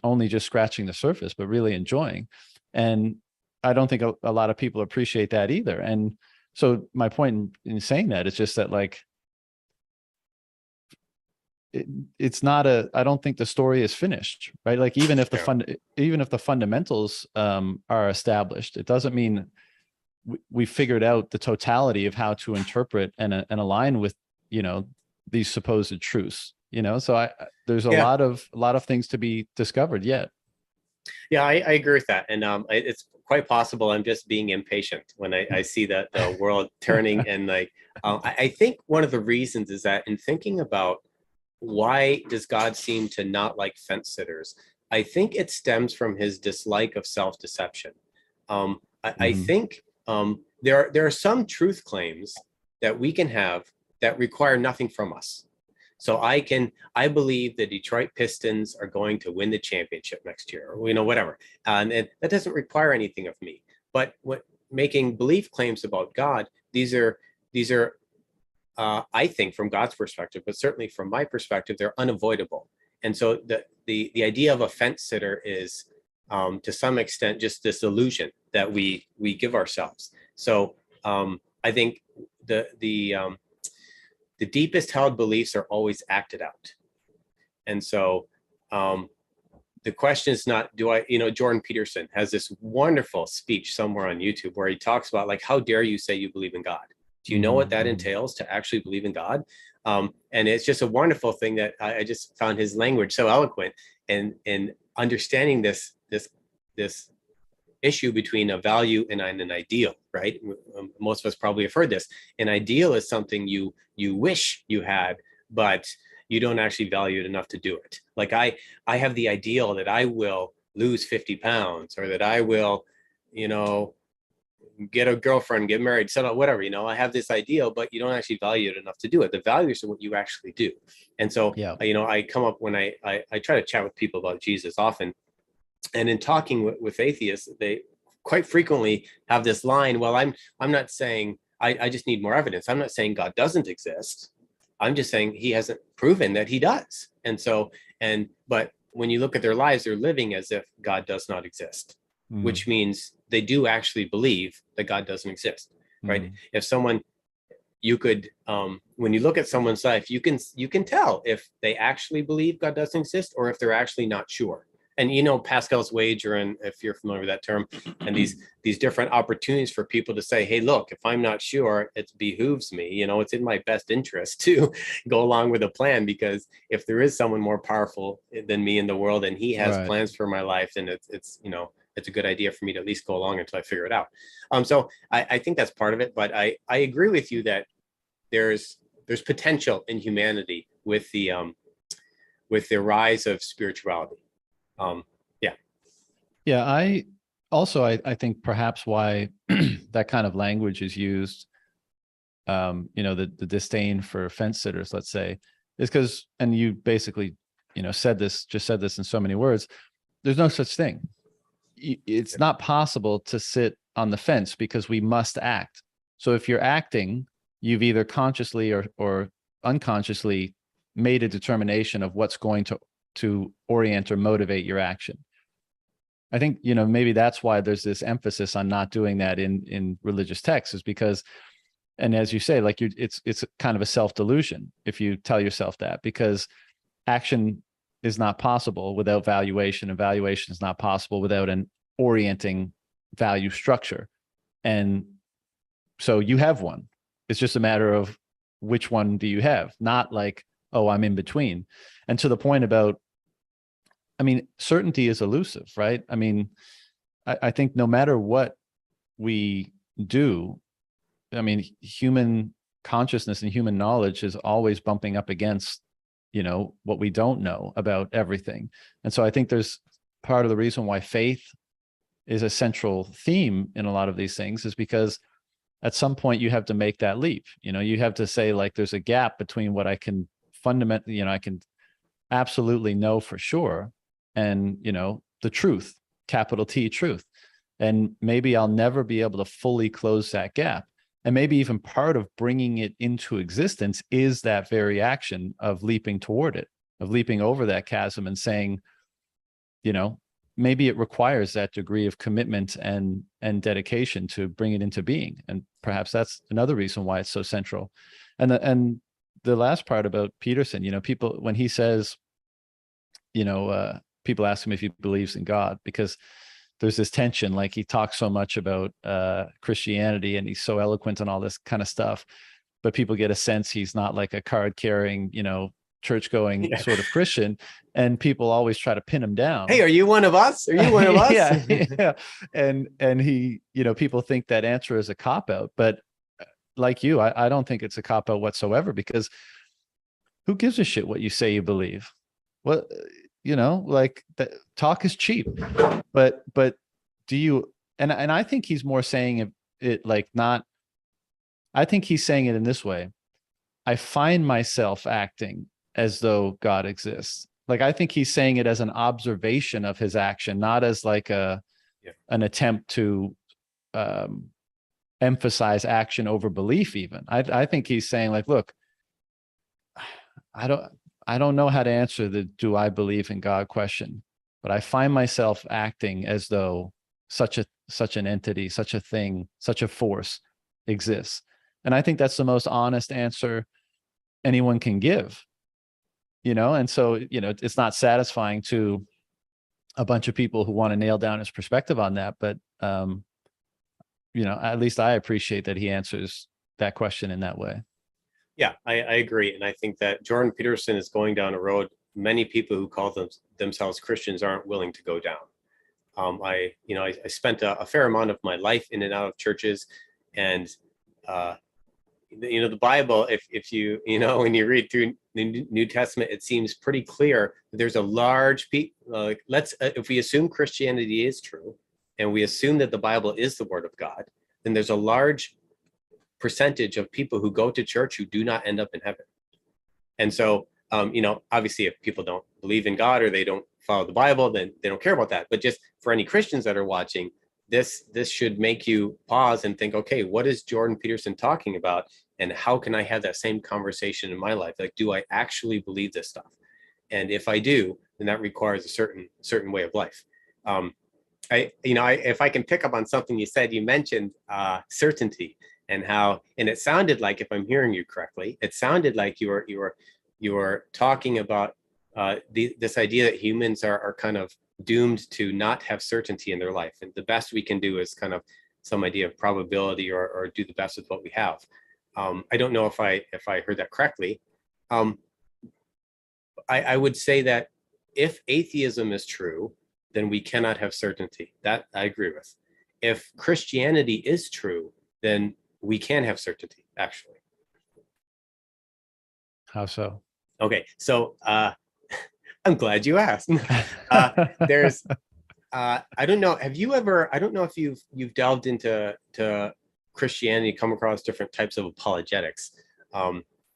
only just scratching the surface, but really enjoying. And I don't think a lot of people appreciate that either. And so my point in saying that is just that, like, it's not I don't think the story is finished, right? Like, even if the fundamentals are established, it doesn't mean we figured out the totality of how to interpret and align with, these supposed truths, so there's a lot of things to be discovered yet. Yeah, I agree with that. And it's quite possible I'm just being impatient when I see that the world turning. And like, I think one of the reasons is that in thinking about why does God seem to not like fence sitters, I think it stems from his dislike of self-deception. I think there are some truth claims that we can have that require nothing from us. So I believe the Detroit Pistons are going to win the championship next year, or, whatever. And that doesn't require anything of me. But making belief claims about God, these are I think from God's perspective, but certainly from my perspective, they're unavoidable. And so the idea of a fence sitter is to some extent just this illusion that we give ourselves. So I think the deepest held beliefs are always acted out. And so the question is not, Jordan Peterson has this wonderful speech somewhere on YouTube where he talks about, like, how dare you say you believe in God? Do you know what that entails to actually believe in God? And it's just a wonderful thing that I just found his language so eloquent, and understanding this issue between a value and an ideal, right? Most of us probably have heard this. An ideal is something you wish you had, but you don't actually value it enough to do it. Like I have the ideal that I will lose 50 pounds, or that I will, get a girlfriend, get married, settle, whatever, I have this ideal, but you don't actually value it enough to do it. The values are what you actually do. And so, I come up when I try to chat with people about Jesus often. And in talking with atheists, they quite frequently have this line, well, I'm not saying, I just need more evidence. I'm not saying God doesn't exist. I'm just saying he hasn't proven that he does. And so, but when you look at their lives, they're living as if God does not exist, which means they do actually believe that God doesn't exist, right? If someone, you could, when you look at someone's life, you can tell if they actually believe God doesn't exist, or if they're actually not sure. And Pascal's wager, and if you're familiar with that term, and these different opportunities for people to say, hey, look, if I'm not sure, it behooves me, it's in my best interest to go along with a plan, because if there is someone more powerful than me in the world and he has plans for my life, then it's a good idea for me to at least go along until I figure it out. So I think that's part of it, but I agree with you that there's potential in humanity with the rise of spirituality. I also, I think perhaps why that kind of language is used, the disdain for fence sitters, let's say, is because, and you basically, said this in so many words, there's no such thing. It's not possible to sit on the fence because we must act. So if you're acting, you've either consciously or unconsciously made a determination of what's going to orient or motivate your action. I think, maybe that's why there's this emphasis on not doing that in religious texts, is because, and as you say, like it's kind of a self-delusion if you tell yourself that, because action is not possible without valuation, and valuation is not possible without an orienting value structure. And so you have one. It's just a matter of which one do you have, not like, oh, I'm in between. And to the point about, certainty is elusive, right? I think no matter what we do, human consciousness and human knowledge is always bumping up against, what we don't know about everything. And so I think there's part of the reason why faith is a central theme in a lot of these things is because at some point you have to make that leap. You have to say, like, there's a gap between what I can fundamentally, I can absolutely know for sure, and, the truth, capital T truth. And maybe I'll never be able to fully close that gap. And maybe even part of bringing it into existence is that very action of leaping toward it, of leaping over that chasm and saying, maybe it requires that degree of commitment and dedication to bring it into being. And perhaps that's another reason why it's so central. And the last part about Peterson, people, when he says, people ask him if he believes in God, because there's this tension, like he talks so much about Christianity and he's so eloquent and all this kind of stuff, but people get a sense he's not like a card carrying, church going sort of Christian, and people always try to pin him down. Hey, are you one of us? Are you one of us? Yeah. And he, people think that answer is a cop-out, but like you, I don't think it's a cop-out whatsoever, because who gives a shit what you say you believe? What, like, that talk is cheap, but do you, and I think he's more saying it like, not, I think he's saying it in this way. I find myself acting as though God exists. Like, I think he's saying it as an observation of his action, not as like an attempt to emphasize action over belief even. I think he's saying, like, look, I don't know how to answer the do I believe in God question, but I find myself acting as though such an entity, such a thing, such a force exists. And I think that's the most honest answer anyone can give. And so, it's not satisfying to a bunch of people who want to nail down his perspective on that. But, at least I appreciate that he answers that question in that way. Yeah, I agree. And I think that Jordan Peterson is going down a road many people who call themselves Christians aren't willing to go down. I spent a fair amount of my life in and out of churches, and the Bible, if you when you read through the New Testament, it seems pretty clear that there's a large if we assume Christianity is true and we assume that the Bible is the word of God, then there's a large percentage of people who go to church who do not end up in heaven. And so obviously, if people don't believe in God or they don't follow the Bible, then they don't care about that. But just for any Christians that are watching, this should make you pause and think, okay, what is Jordan Peterson talking about? And how can I have that same conversation in my life? Like, do I actually believe this stuff? And if I do, then that requires a certain way of life. If I can pick up on something you said, you mentioned certainty and it sounded like, if I'm hearing you correctly, it sounded like you were talking about this idea that humans are kind of doomed to not have certainty in their life, and the best we can do is kind of some idea of probability or do the best with what we have. I don't know if I heard that correctly. I would say that if atheism is true, then we cannot have certainty. That I agree with. If Christianity is true, then we can have certainty, actually. How so? Okay, so I'm glad you asked. There's, I don't know. Have you ever? I don't know if you've delved into Christianity, come across different types of apologetics.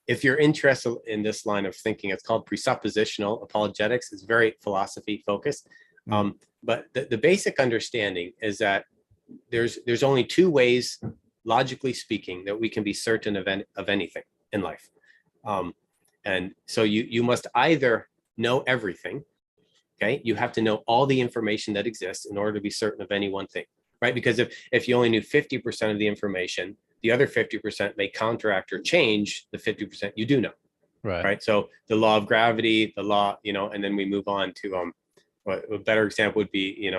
If you're interested in this line of thinking, it's called presuppositional apologetics. It's very philosophy focused. But the basic understanding is that there's only two ways, logically speaking, that we can be certain of anything in life. And so you must either know everything, okay? You have to know all the information that exists in order to be certain of any one thing, right? Because if you only knew 50% of the information, the other 50% may counteract or change the 50% you do know, right? So the law of gravity, the law, and then we move on to a better example would be,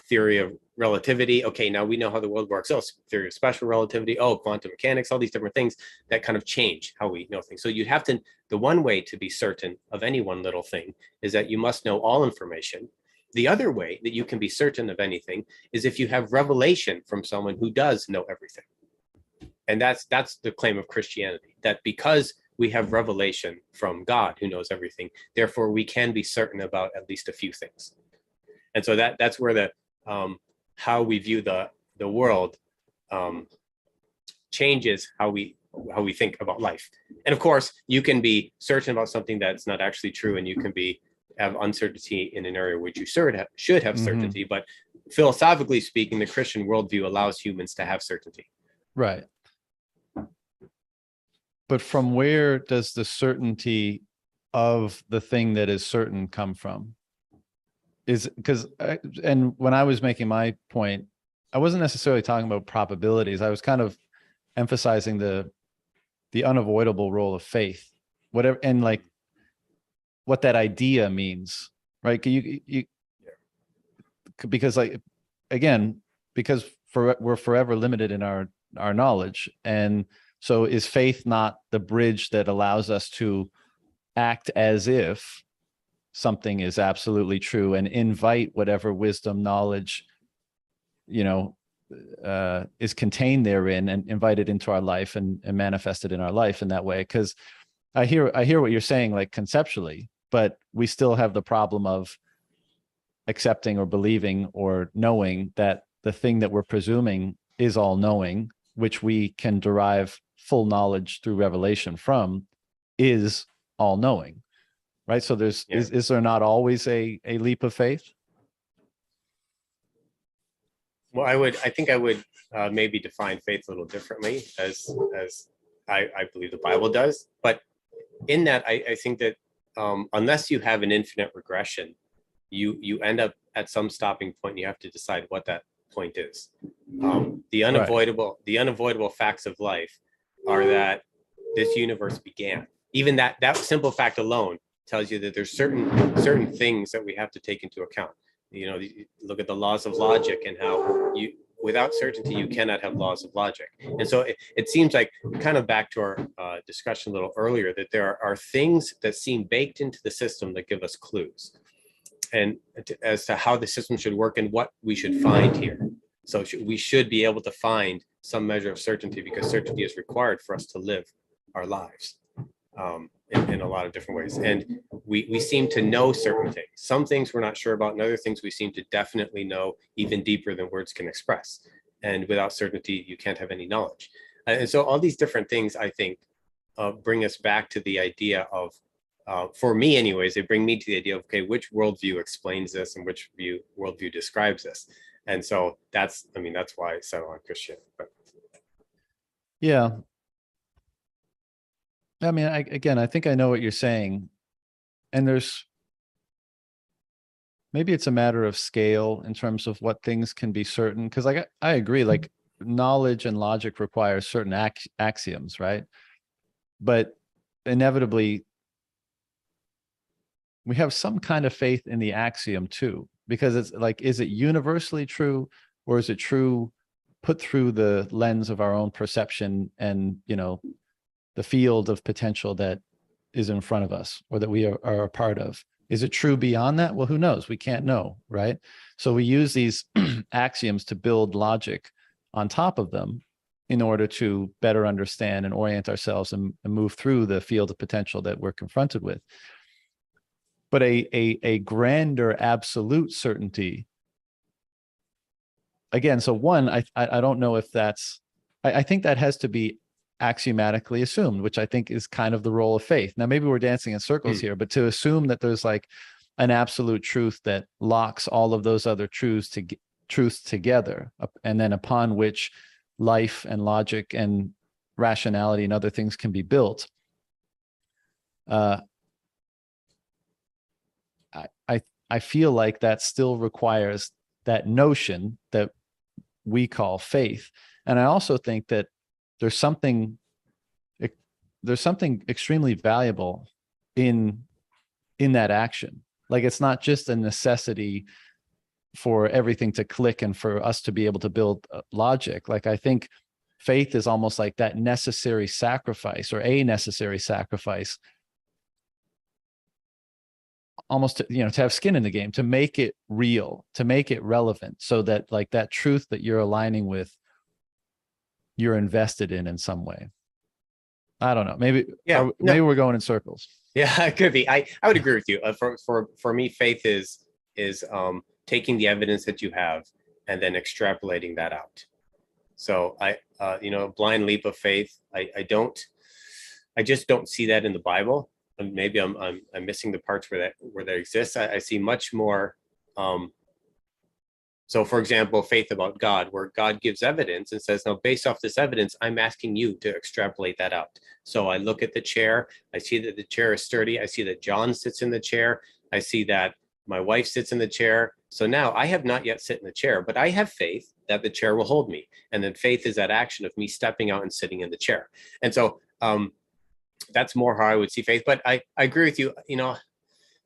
theory of relativity. Okay, now we know how the world works. Oh, theory of special relativity. Oh, quantum mechanics, all these different things that kind of change how we know things. So you have to, the one way to be certain of any one little thing is that you must know all information. The other way that you can be certain of anything is if you have revelation from someone who does know everything. And that's the claim of Christianity, that because we have revelation from God who knows everything, therefore we can be certain about at least a few things. And so that's where the how we view the world changes how we think about life. And of course, you can be certain about something that's not actually true, and you can have uncertainty in an area which you should have certainty. But philosophically speaking, the Christian worldview allows humans to have certainty. Right. But from where does the certainty of the thing that is certain come from? And when I was making my point, I wasn't necessarily talking about probabilities. I was kind of emphasizing the unavoidable role of faith, whatever, and like what that idea means, right? Because like, again, because we're forever limited in our knowledge. And so is faith not the bridge that allows us to act as if something is absolutely true and invite whatever wisdom, knowledge, is contained therein, and invite it into our life and manifest it in our life in that way? Because I hear what you're saying, like conceptually, but we still have the problem of accepting or believing or knowing that the thing that we're presuming is all knowing, which we can derive full knowledge through revelation from, is all knowing. Right. So is there not always a leap of faith? Well, I think I would maybe define faith a little differently, as I believe the Bible does. But in that, I think that unless you have an infinite regression, you end up at some stopping point, and you have to decide what that point is. The unavoidable facts of life are that this universe began. Even that simple fact alone tells you that there's certain things that we have to take into account. Look at the laws of logic, and how without certainty you cannot have laws of logic. And so it seems like, kind of back to our discussion a little earlier, that there are things that seem baked into the system that give us clues, and as to how the system should work and what we should find here. So we should be able to find some measure of certainty, because certainty is required for us to live our lives. In a lot of different ways. And we seem to know certain things. Some things we're not sure about, and other things we seem to definitely know even deeper than words can express. And without certainty, you can't have any knowledge. And so all these different things, I think, bring us back to the idea of, for me anyways, they bring me to the idea of, okay, which worldview explains this and which worldview describes this. And so that's why I settle on Christianity. But yeah. I mean, I think I know what you're saying, and maybe it's a matter of scale in terms of what things can be certain. Because I agree, like knowledge and logic require certain axioms, right? But inevitably, we have some kind of faith in the axiom too, because it's like, is it universally true, or is it true put through the lens of our own perception and the field of potential that is in front of us, or that we are a part of? Is it true beyond that? Well, who knows? We can't know, right? So we use these axioms to build logic on top of them in order to better understand and orient ourselves and move through the field of potential that we're confronted with. But a grander absolute certainty, again, so one, I don't know if that's, I think that has to be axiomatically assumed, which I think is kind of the role of faith. Now, maybe we're dancing in circles here, but to assume that there's like an absolute truth that locks all of those other truths truths together, and then upon which life and logic and rationality and other things can be built. I feel like that still requires that notion that we call faith. And I also think that there's something extremely valuable in that action. Like, it's not just a necessity for everything to click and for us to be able to build logic. Like, I think faith is almost like that necessary sacrifice, or a necessary sacrifice, almost to, to have skin in the game, to make it real, to make it relevant, so that like that truth that you're aligning with, you're invested in some way. I don't know. Maybe, maybe we're going in circles. Yeah, it could be. I would agree with you. For me, faith is taking the evidence that you have and then extrapolating that out. So blind leap of faith. I just don't see that in the Bible. And maybe I'm missing the parts where that exists. I see much more. So, for example, faith about God, where God gives evidence and says, now, based off this evidence, I'm asking you to extrapolate that out. So I look at the chair. I see that the chair is sturdy. I see that John sits in the chair. I see that my wife sits in the chair. So now I have not yet sit in the chair, but I have faith that the chair will hold me. And then faith is that action of me stepping out and sitting in the chair. And so that's more how I would see faith. But I agree with you.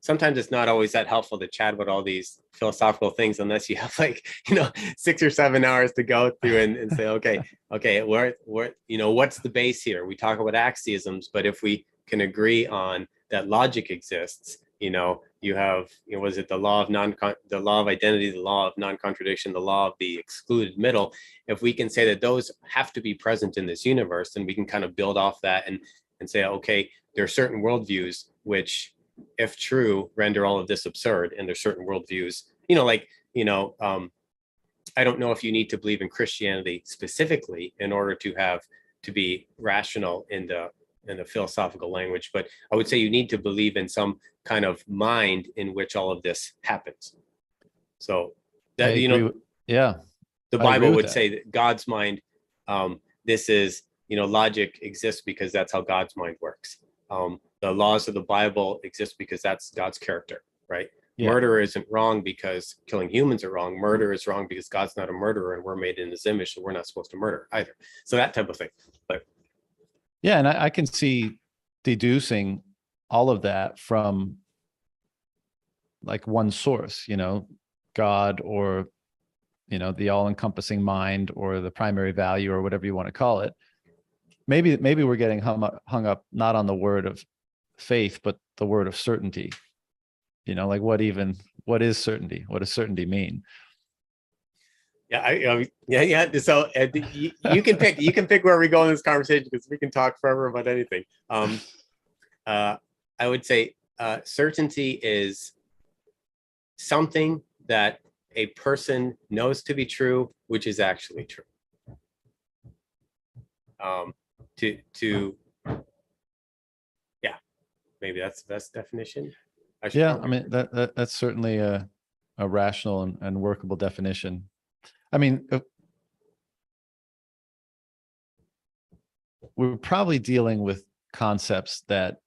Sometimes it's not always that helpful to chat about all these philosophical things unless you have 6 or 7 hours to go through and say, okay, where what's the base here? We talk about axioms, but if we can agree on that logic exists, you have, was it the law of identity, the law of non-contradiction, the law of the excluded middle? If we can say that those have to be present in this universe, then we can kind of build off that and say, okay, there are certain worldviews which, if true, render all of this absurd. And there's certain worldviews, I don't know if you need to believe in Christianity specifically in order to be rational in the philosophical language, but I would say you need to believe in some kind of mind in which all of this happens. So that, the Bible would say that God's mind, this is, logic exists because that's how God's mind works. The laws of the Bible exist because that's God's character, right? Yeah. Murder isn't wrong because killing humans are wrong. Murder is wrong because God's not a murderer and we're made in his image, so we're not supposed to murder either. So that type of thing. But yeah, and I can see deducing all of that from like one source, God, or the all-encompassing mind, or the primary value, or whatever you want to call it. Maybe we're getting hung up not on the word of faith, but the word of certainty. Like what is certainty? What does certainty mean? Yeah, yeah. So you can pick where we go in this conversation, because we can talk forever about anything. I would say certainty is something that a person knows to be true, which is actually true. Maybe that's the best definition. I mean, that's certainly a rational and workable definition. I mean, we're probably dealing with concepts that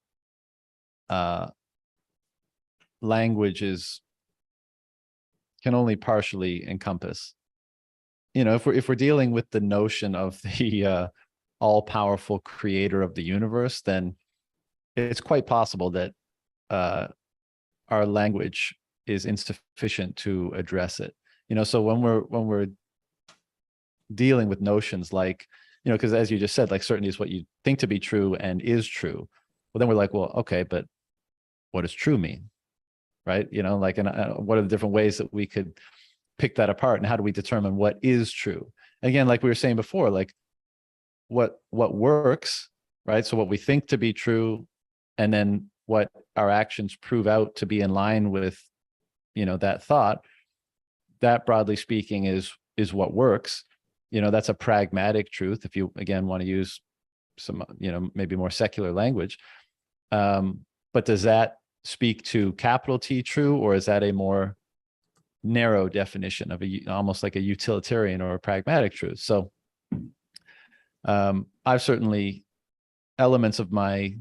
languages can only partially encompass. If we're dealing with the notion of the all-powerful creator of the universe, then it's quite possible that our language is insufficient to address it. So when we're dealing with notions like, because as you just said, like certainty is what you think to be true and is true. Well, then we're like, well, okay, but what does true mean? Right? And what are the different ways that we could pick that apart, and how do we determine what is true? Again, like we were saying before, like what works, right? So what we think to be true, and then what our actions prove out to be in line with, that thought, that broadly speaking is what works. That's a pragmatic truth, if you, again, want to use some, maybe more secular language. But does that speak to capital T true, or is that a more narrow definition of almost like a utilitarian or a pragmatic truth. So I've certainly, elements of my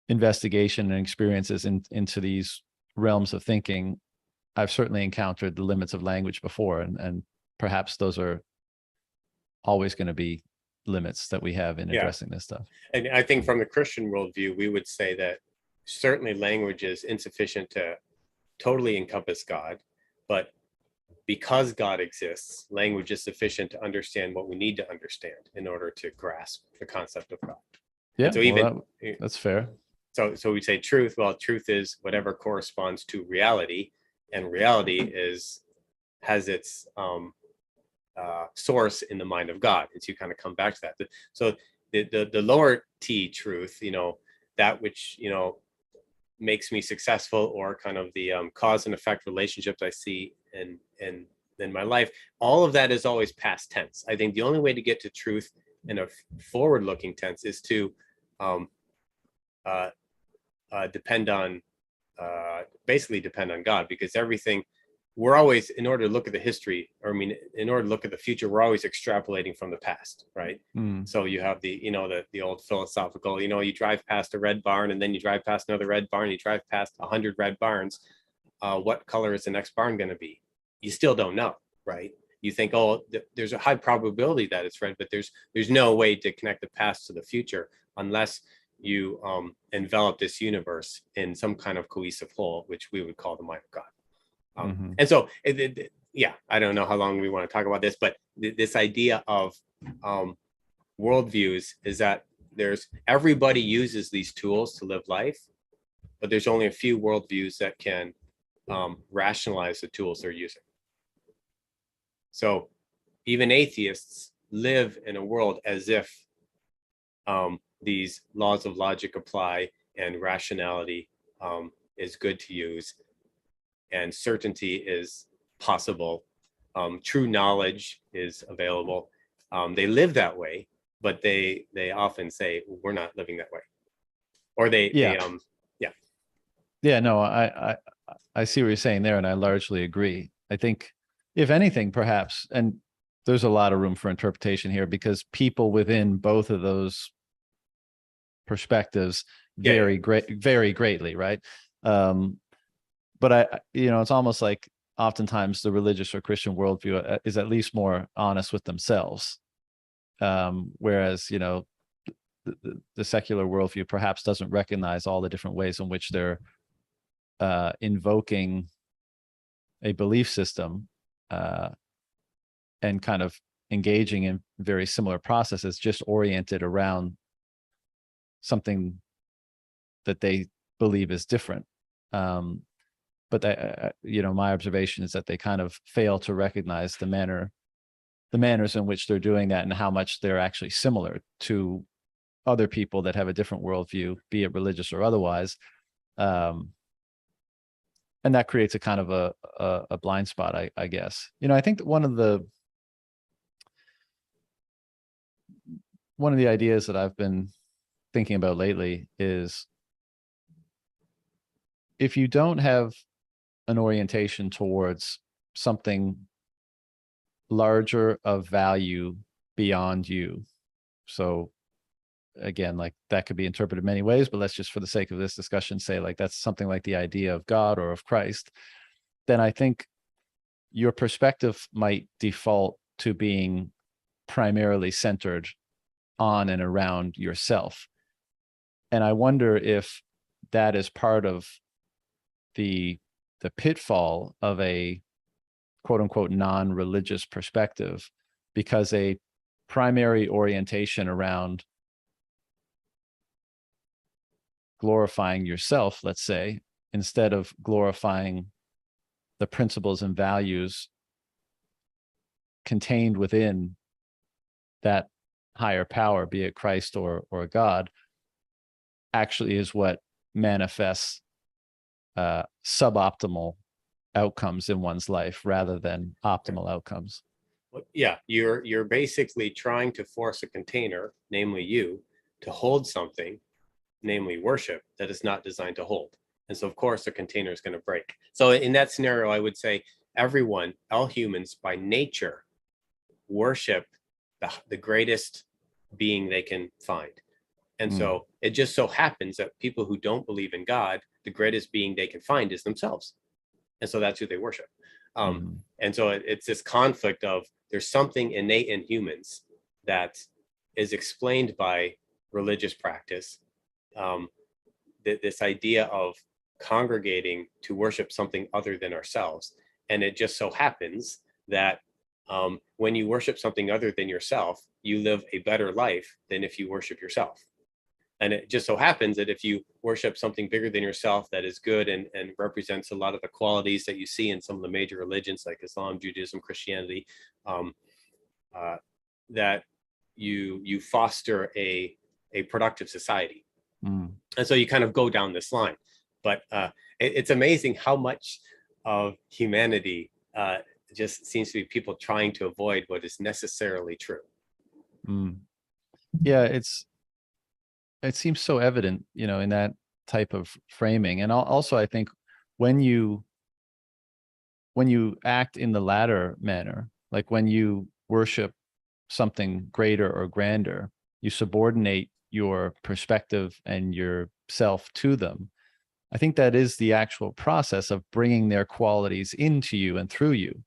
investigation and experiences into these realms of thinking, I've certainly encountered the limits of language before, and perhaps those are always going to be limits that we have in addressing this stuff. And I think from the Christian worldview, we would say that certainly language is insufficient to totally encompass God, but because God exists, language is sufficient to understand what we need to understand in order to grasp the concept of God. Yeah, so that's fair. So we say truth. Well, truth is whatever corresponds to reality, and reality has its source in the mind of God. And so you kind of come back to that. So the lower T truth, that which makes me successful, or kind of the cause and effect relationships I see in my life, all of that is always past tense. I think the only way to get to truth in a forward-looking tense is to basically depend on God, because everything, we're always, in order to look at the history, or in order to look at the future, we're always extrapolating from the past, right? So you have the old philosophical, you drive past a red barn, and then you drive past another red barn, you drive past 100 red barns. What color is the next barn going to be? You still don't know, right? You think, oh, there's a high probability that it's red, but there's no way to connect the past to the future unless you envelop this universe in some kind of cohesive whole, which we would call the mind of God. And so, I don't know how long we want to talk about this, but this idea of worldviews is that everybody uses these tools to live life, but there's only a few worldviews that can rationalize the tools they're using. So even atheists live in a world as if these laws of logic apply, and rationality is good to use, and certainty is possible. True knowledge is available. They live that way, but they often say, we're not living that way. Or no, I see what you're saying there, and I largely agree. I think, if anything, perhaps, and there's a lot of room for interpretation here, because people within both of those perspectives vary greatly, right? But it's almost like oftentimes the religious or Christian worldview is at least more honest with themselves, whereas the secular worldview perhaps doesn't recognize all the different ways in which they're invoking a belief system and kind of engaging in very similar processes, just oriented around something that they believe is different. But my observation is that they kind of fail to recognize the manners in which they're doing that, and how much they're actually similar to other people that have a different worldview, be it religious or otherwise. And that creates a kind of a blind spot, I guess. I think that one of the ideas that I've been thinking about lately is, if you don't have an orientation towards something larger of value beyond you, so again, like, that could be interpreted many ways, but let's just, for the sake of this discussion, say like that's something like the idea of God or of Christ, then I think your perspective might default to being primarily centered on and around yourself. And I wonder if that is part of the pitfall of a quote unquote non-religious perspective, because a primary orientation around glorifying yourself, let's say, instead of glorifying the principles and values contained within that higher power, be it Christ or God, actually is what manifests suboptimal outcomes in one's life rather than optimal outcomes. Yeah, you're basically trying to force a container, namely you, to hold something, namely worship, that is not designed to hold. And so of course the container is going to break. So in that scenario, I would say everyone, all humans by nature, worship the greatest being they can find. And so it just so happens that people who don't believe in God, the greatest being they can find is themselves. And so that's who they worship. And so it's this conflict of there's something innate in humans that is explained by religious practice. This idea of congregating to worship something other than ourselves. And it just so happens that when you worship something other than yourself, you live a better life than if you worship yourself. And it just so happens that if you worship something bigger than yourself that is good and represents a lot of the qualities that you see in some of the major religions like Islam, Judaism, Christianity, that you foster a productive society. And so you kind of go down this line. But it's amazing how much of humanity just seems to be people trying to avoid what is necessarily true. Yeah, it seems so evident, in that type of framing. And also, I think when you act in the latter manner, like when you worship something greater or grander, you subordinate your perspective and yourself to them. I think that is the actual process of bringing their qualities into you and through you,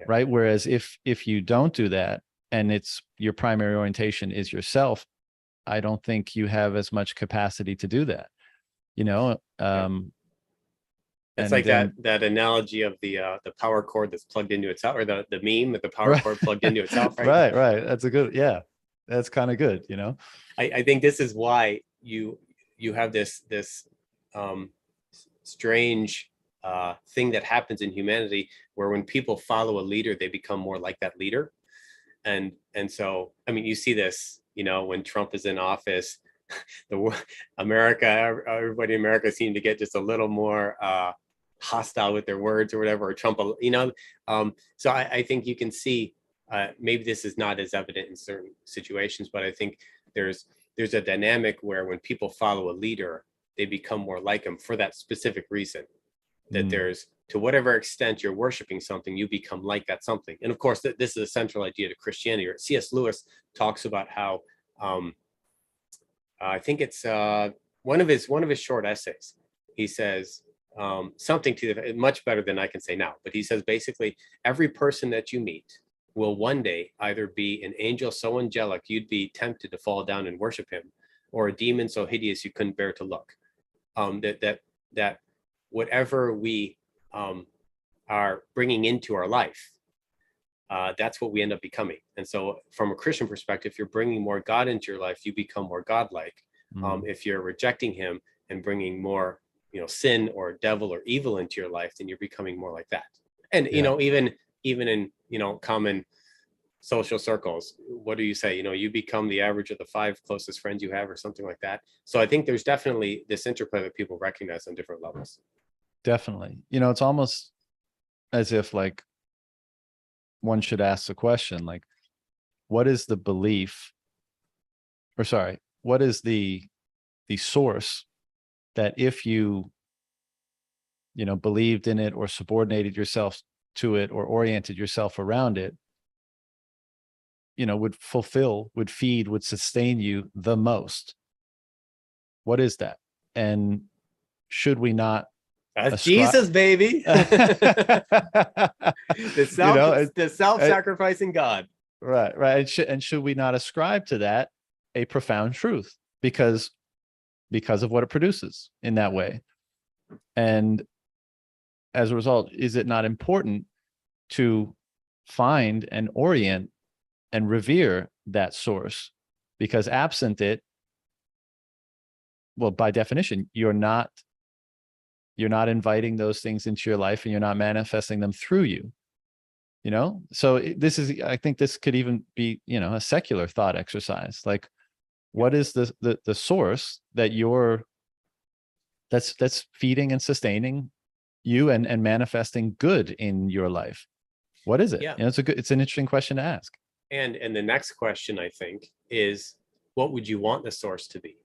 right? Whereas if you don't do that and it's your primary orientation is yourself, I don't think you have as much capacity to do that, It's like that analogy of the power cord that's plugged into itself, or the meme with the power cord plugged into itself, right? Right. That's a good, that's kind of good, I think this is why you have this strange thing that happens in humanity, where when people follow a leader, they become more like that leader. And so, I mean, you see this, when Trump is in office, everybody in America seemed to get just a little more hostile with their words or whatever, or Trump, so I think you can see, maybe this is not as evident in certain situations, but I think there's a dynamic where when people follow a leader, they become more like him for that specific reason, that there's, to whatever extent you're worshiping something, you become like that something. And of course, this is a central idea to Christianity. Or C.S. Lewis talks about how, I think it's one of his short essays. He says something to much better than I can say now, but he says basically every person that you meet will one day either be an angel so angelic you'd be tempted to fall down and worship him, or a demon so hideous you couldn't bear to look. That whatever we are bringing into our life, that's what we end up becoming. And so from a Christian perspective, if you're bringing more God into your life, you become more godlike. If you're rejecting him and bringing more, sin or devil or evil into your life, then you're becoming more like that. And, even in, common social circles, what do you say? You become the average of the 5 closest friends you have, or something like that. So I think there's definitely this interplay that people recognize on different levels. Definitely. It's almost as if like one should ask the question, like, what is the belief, or sorry, what is the source that if you believed in it or subordinated yourself to it or oriented yourself around it, would fulfill, would feed, would sustain you the most? What is that? And should we not That's Jesus, baby. The self-sacrificing God. Right. And should we not ascribe to that a profound truth because of what it produces in that way? And as a result, is it not important to find and orient and revere that source? Because absent it, well, by definition, you're not inviting those things into your life, and you're not manifesting them through you. So I think this could even be, a secular thought exercise. Like, what is the source that's feeding and sustaining you and manifesting good in your life? What is it? Yeah. It's an interesting question to ask. And the next question, I think, is what would you want the source to be?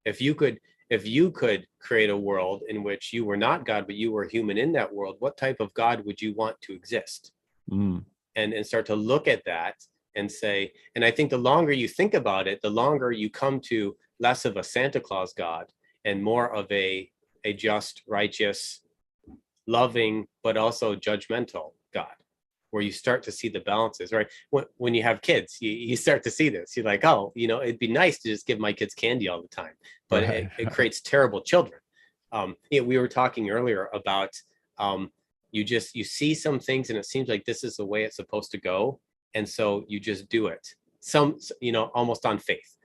If you could if you could create a world in which you were not God, but you were human in that world, what type of God would you want to exist? Mm. And start to look at that and say, and I think the longer you think about it, the longer you come to less of a Santa Claus God and more of a just, righteous, loving, but also judgmental God, where you start to see the balances, right? When you have kids, you start to see this. You're like, oh, it'd be nice to just give my kids candy all the time, but Right. it creates terrible children. We were talking earlier about you see some things and it seems like this is the way it's supposed to go, and so you just do it. Almost on faith.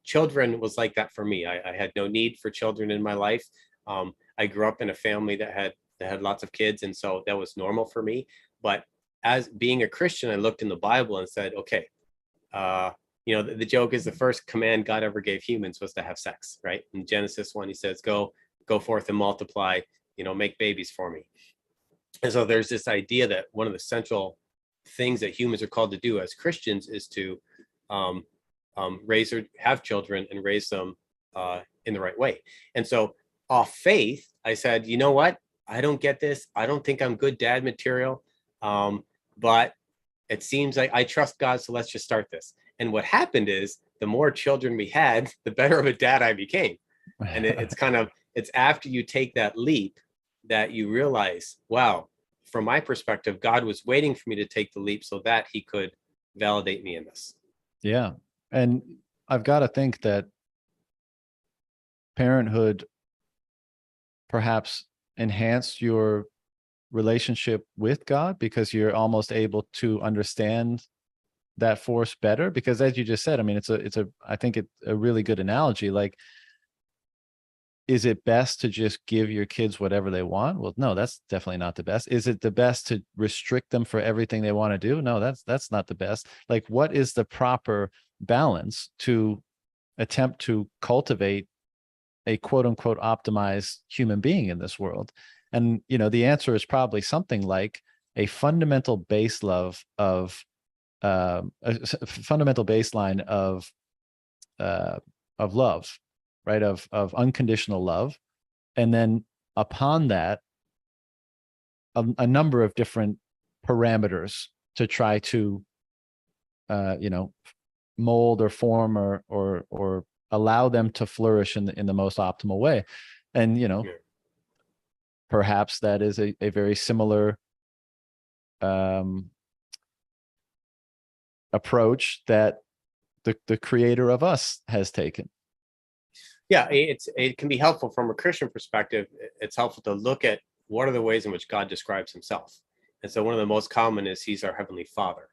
Children was like that for me. I had no need for children in my life. I grew up in a family that had lots of kids, and so that was normal for me. But as being a Christian, I looked in the Bible and said, okay, the joke is the first command God ever gave humans was to have sex, right? In Genesis 1, he says, go forth and multiply, make babies for me. And so there's this idea that one of the central things that humans are called to do as Christians is to raise or have children and raise them in the right way. And so off faith, I said, you know what? I don't get this. I don't think I'm good dad material. But it seems like I trust God, so let's just start this. And what happened is the more children we had, the better of a dad I became. And it's after you take that leap that you realize, wow, from my perspective, God was waiting for me to take the leap so that he could validate me in this. Yeah. And I've got to think that parenthood perhaps enhanced your relationship with God because you're almost able to understand that force better. Because as you just said, I mean, I think it's a really good analogy. Like, is it best to just give your kids whatever they want? Well, no, that's definitely not the best. Is it the best to restrict them for everything they want to do? No, that's not the best. Like, what is the proper balance to attempt to cultivate a quote unquote optimized human being in this world? And, the answer is probably something like a fundamental base love of a fundamental baseline of love, right? Of unconditional love. And then upon that, a number of different parameters to try to, mold or form or allow them to flourish in the most optimal way. And, perhaps that is a very similar approach that the creator of us has taken. Yeah, it can be helpful from a Christian perspective. It's helpful to look at what are the ways in which God describes himself. And so one of the most common is he's our Heavenly Father.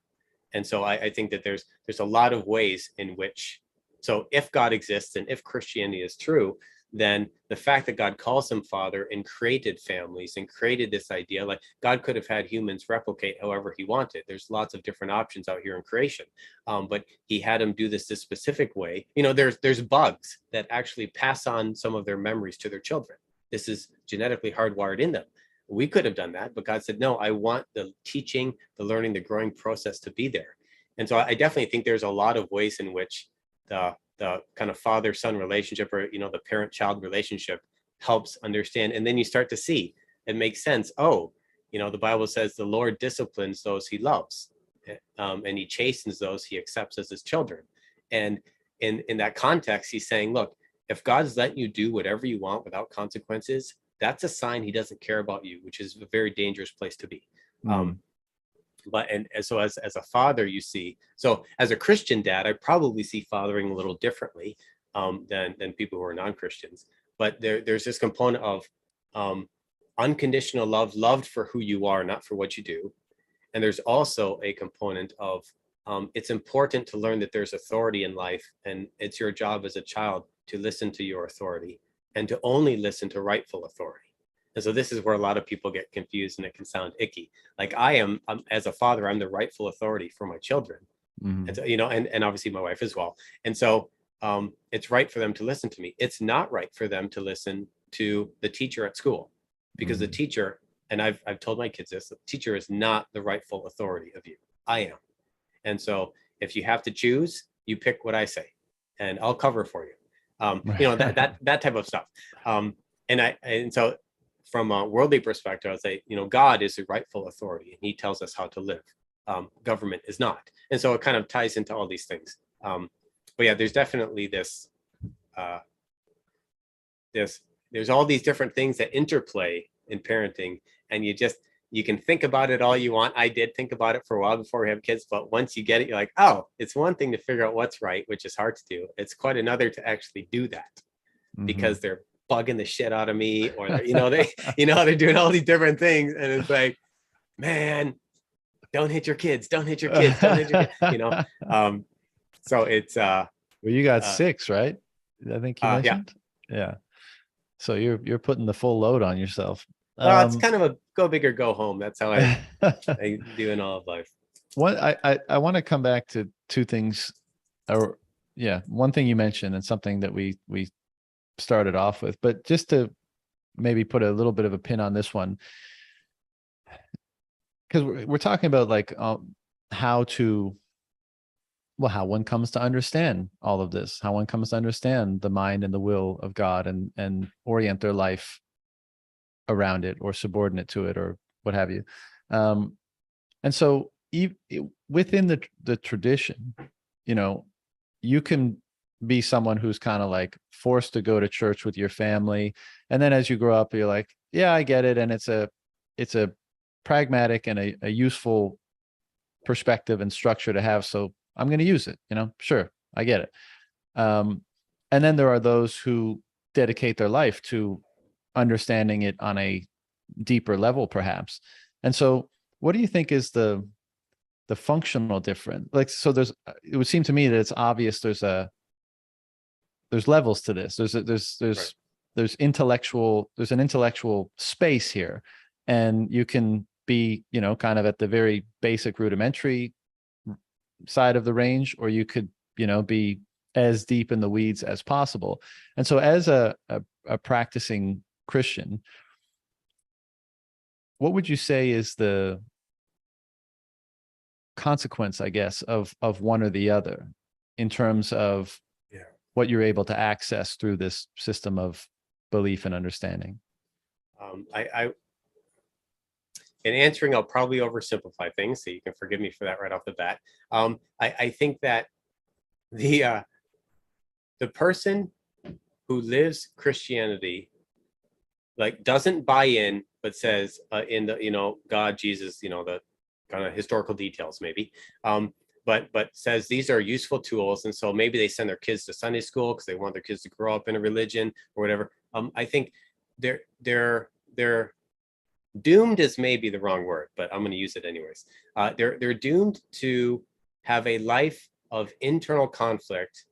And so I think that there's a lot of ways in which, so if God exists and if Christianity is true, then the fact that God calls him Father and created families and created this idea, like God could have had humans replicate however he wanted. There's lots of different options out here in creation, but he had them do this specific way. There's bugs that actually pass on some of their memories to their children. This is genetically hardwired in them. We could have done that, but God said, no, I want the teaching, the learning, the growing process to be there. And so I definitely think there's a lot of ways in which the kind of father-son relationship or, the parent-child relationship helps understand. And then you start to see, it makes sense. Oh, the Bible says the Lord disciplines those he loves, and he chastens those he accepts as his children. And in that context, he's saying, look, if God's letting you do whatever you want without consequences, that's a sign he doesn't care about you, which is a very dangerous place to be. But so as a father, you see, so as a Christian dad, I probably see fathering a little differently than people who are non-Christians. But there's this component of unconditional love, loved for who you are, not for what you do. And there's also a component of it's important to learn that there's authority in life, and it's your job as a child to listen to your authority and to only listen to rightful authority. And so this is where a lot of people get confused and it can sound icky. Like I'm as a father, I'm the rightful authority for my children, and and obviously my wife as well. And so it's right for them to listen to me. It's not right for them to listen to the teacher at school, because the teacher, and I've told my kids this, the teacher is not the rightful authority of you. I am. And so if you have to choose, you pick what I say and I'll cover for you. That type of stuff. And so from a worldly perspective, I'd say, God is the rightful authority and he tells us how to live. Government is not. And so it kind of ties into all these things. But yeah, there's definitely there's all these different things that interplay in parenting, and you can think about it all you want. I did think about it for a while before we have kids, but once you get it, you're like, oh, it's one thing to figure out what's right, which is hard to do. It's quite another to actually do that, because they're bugging the shit out of me, or they're doing all these different things, and it's like, man, don't hit your kids, don't hit your kids, don't hit your kids, so it's well, you got 6, right? I think you mentioned. Yeah. So you're putting the full load on yourself. Well, it's kind of a go big or go home. That's how I do in all of life. I want to come back to 2 things, or one thing you mentioned, and something that we started off with, but just to maybe put a little bit of a pin on this one, because we're talking about like how one comes to understand all of this, how one comes to understand the mind and the will of God, and orient their life around it, or subordinate to it, or what have you. And so within the tradition, you can be someone who's kind of like forced to go to church with your family. And then as you grow up, you're like, yeah, I get it. And it's a pragmatic and a useful perspective and structure to have. So I'm going to use it, sure, I get it. And then there are those who dedicate their life to understanding it on a deeper level, perhaps. And so what do you think is the functional difference? Like, so it would seem to me that it's obvious there's levels to this. There's an intellectual space here, and you can be, kind of at the very basic rudimentary side of the range, or you could, be as deep in the weeds as possible. And so as a practicing Christian, what would you say is the consequence, I guess, of one or the other, in terms of what you're able to access through this system of belief and understanding? In answering, I'll probably oversimplify things, so you can forgive me for that right off the bat. I think that the person who lives Christianity, like, doesn't buy in, but says in the God, Jesus, the kind of historical details maybe, but says these are useful tools, and so maybe they send their kids to Sunday school because they want their kids to grow up in a religion or whatever. I think they're doomed is maybe the wrong word, but I'm going to use it anyways. They're doomed to have a life of internal conflict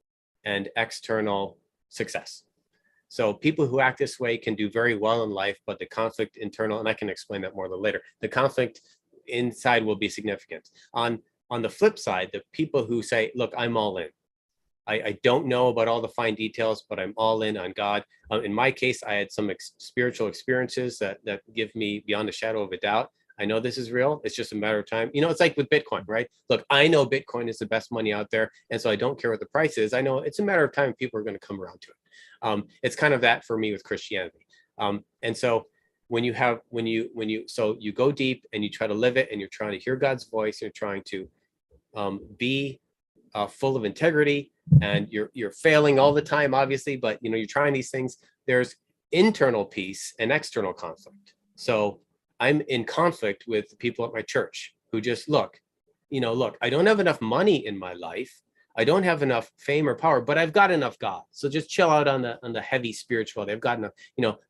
and external success. So people who act this way can do very well in life, but the conflict internal, and I can explain that more a little later, the conflict inside will be significant. On the flip side, the people who say, look, I'm all in. I don't know about all the fine details, but I'm all in on God. In my case, I had some spiritual experiences that give me beyond a shadow of a doubt. I know this is real. It's just a matter of time. It's like with Bitcoin, right? Look, I know Bitcoin is the best money out there, and so I don't care what the price is. I know it's a matter of time people are going to come around to it. It's kind of that for me with Christianity. And so when you go deep and you try to live it, and you're trying to hear God's voice, you're trying to be full of integrity, and you're failing all the time, obviously, but you're trying these things. There's internal peace and external conflict. So I'm in conflict with the people at my church who just look, I don't have enough money in my life. I don't have enough fame or power, but I've got enough God. So just chill out on the heavy spiritual. They've got enough,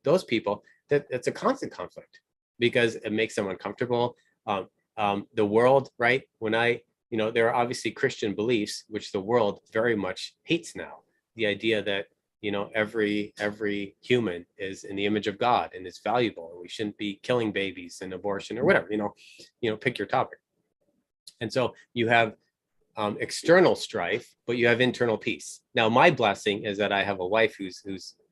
those people, that's a constant conflict because it makes them uncomfortable. The world, right? There are obviously Christian beliefs, which the world very much hates now. The idea that, every human is in the image of God and is valuable, and we shouldn't be killing babies and abortion or whatever, pick your topic. And so you have external strife, but you have internal peace. Now, my blessing is that I have a wife who's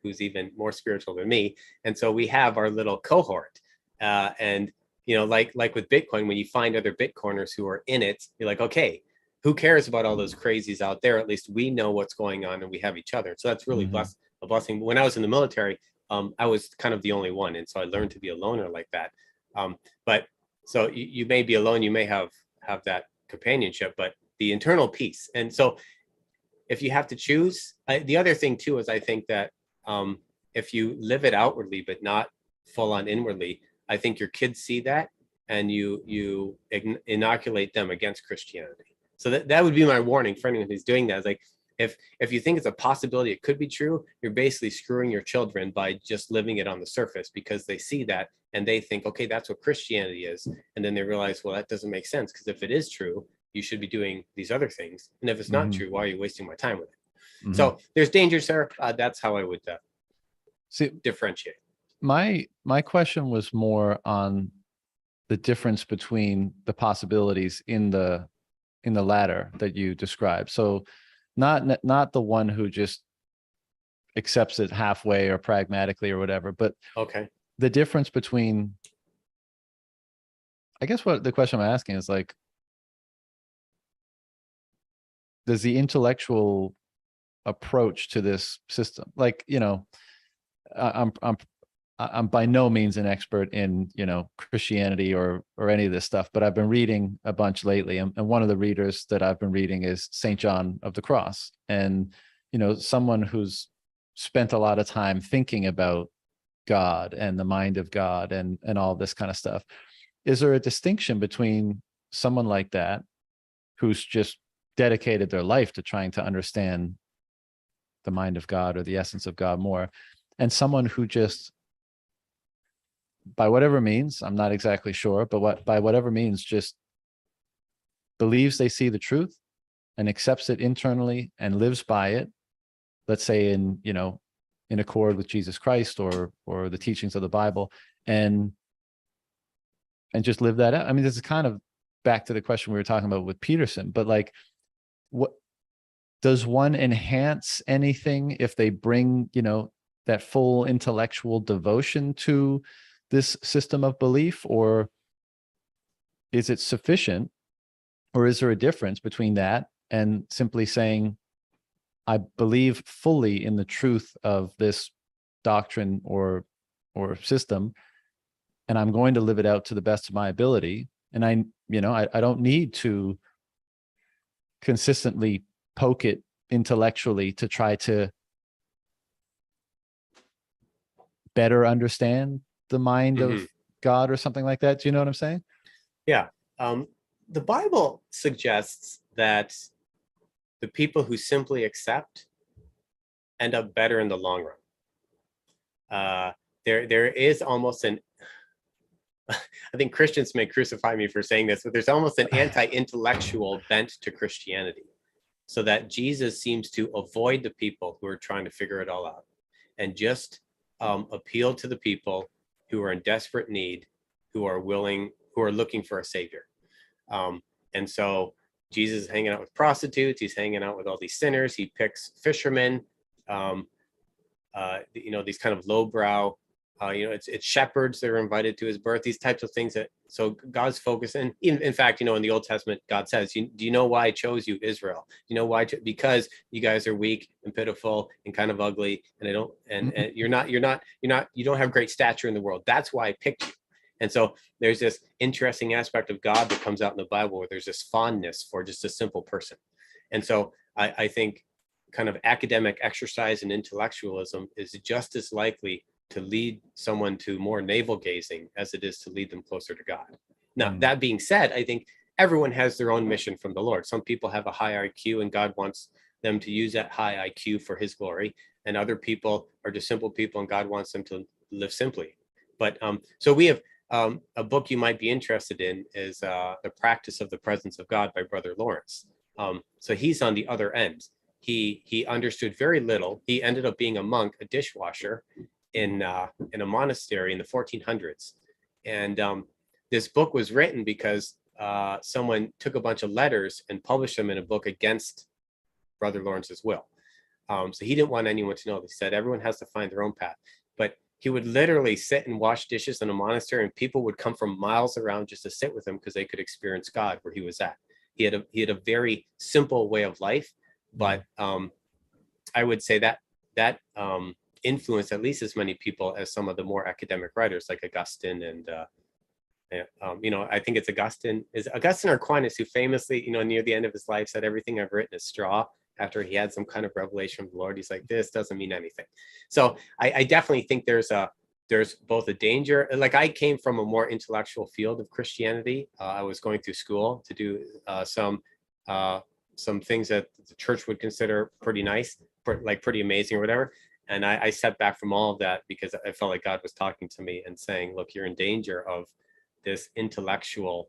even more spiritual than me. And so we have our little cohort. And like with Bitcoin, when you find other Bitcoiners who are in it, you're like, okay, who cares about all those crazies out there? At least we know what's going on and we have each other. So that's really a blessing. When I was in the military, I was kind of the only one. And so I learned to be a loner like that. But so you may be alone, you may have that companionship, but the internal peace. And so if you have to choose, the other thing too, is I think that if you live it outwardly, but not full on inwardly, I think your kids see that and you inoculate them against Christianity. So that would be my warning for anyone who's doing that. Is like, if you think it's a possibility it could be true, you're basically screwing your children by just living it on the surface, because they see that and they think, okay, that's what Christianity is. And then they realize, well, that doesn't make sense, because if it is true, you should be doing these other things. And if it's not true, why are you wasting my time with it? So there's dangers there. That's how I would differentiate. My question was more on the difference between the possibilities in the ladder that you described. So not the one who just accepts it halfway or pragmatically or whatever, but the difference between, I guess what the question I'm asking is, like, does the intellectual approach to this system, like, I'm by no means an expert in, Christianity or any of this stuff, but I've been reading a bunch lately. And one of the readers that I've been reading is St. John of the Cross. And, someone who's spent a lot of time thinking about God and the mind of God and all this kind of stuff. Is there a distinction between someone like that, who's just dedicated their life to trying to understand the mind of God or the essence of God more, and someone who just, by whatever means, I'm not exactly sure, but by whatever means, just believes they see the truth and accepts it internally and lives by it, let's say in accord with Jesus Christ or the teachings of the Bible, and just live that out? I mean, this is kind of back to the question we were talking about with Peterson, but like, what does one enhance anything if they bring, that full intellectual devotion to this system of belief, or is it sufficient, or is there a difference between that and simply saying, I believe fully in the truth of this doctrine or system, and I'm going to live it out to the best of my ability, and I don't need to consistently poke it intellectually to try to better understand the mind of God or something like that. Do you know what I'm saying? Yeah. The Bible suggests that the people who simply accept end up better in the long run. There is almost an, I think Christians may crucify me for saying this, but there's almost an anti-intellectual bent to Christianity, so that Jesus seems to avoid the people who are trying to figure it all out and just appeal to the people who are in desperate need, who are looking for a savior. And so Jesus is hanging out with prostitutes. He's hanging out with all these sinners. He picks fishermen, these kind of lowbrow, it's shepherds that are invited to his birth, these types of things so God's focus. And in fact, in the Old Testament, God says, do you know why I chose you, Israel? You know why? Because you guys are weak and pitiful and kind of ugly, and you don't have great stature in the world. That's why I picked you. And so there's this interesting aspect of God that comes out in the Bible, where there's this fondness for just a simple person. And so I think kind of academic exercise and intellectualism is just as likely to lead someone to more navel gazing as it is to lead them closer to God. Now, that being said, I think everyone has their own mission from the Lord. Some people have a high IQ and God wants them to use that high IQ for his glory. And other people are just simple people and God wants them to live simply. But so we have a book you might be interested in is The Practice of the Presence of God by Brother Lawrence. So he's on the other end. He understood very little. He ended up being a monk, a dishwasher, in a monastery in the 1400s. And this book was written because someone took a bunch of letters and published them in a book against Brother Lawrence's will. So he didn't want anyone to know. He said everyone has to find their own path. But he would literally sit and wash dishes in a monastery, and people would come from miles around just to sit with him because they could experience God where he was at. he had a very simple way of life, but I would say that influenced at least as many people as some of the more academic writers like Augustine and I think it's Augustine or Aquinas who famously, near the end of his life said everything I've written is straw. After he had some kind of revelation from the Lord, he's like, this doesn't mean anything. So I definitely think there's both a danger. Like, I came from a more intellectual field of Christianity. I was going through school to do some things that the church would consider pretty nice, like pretty amazing or whatever. And I stepped back from all of that because I felt like God was talking to me and saying, look, you're in danger of this intellectual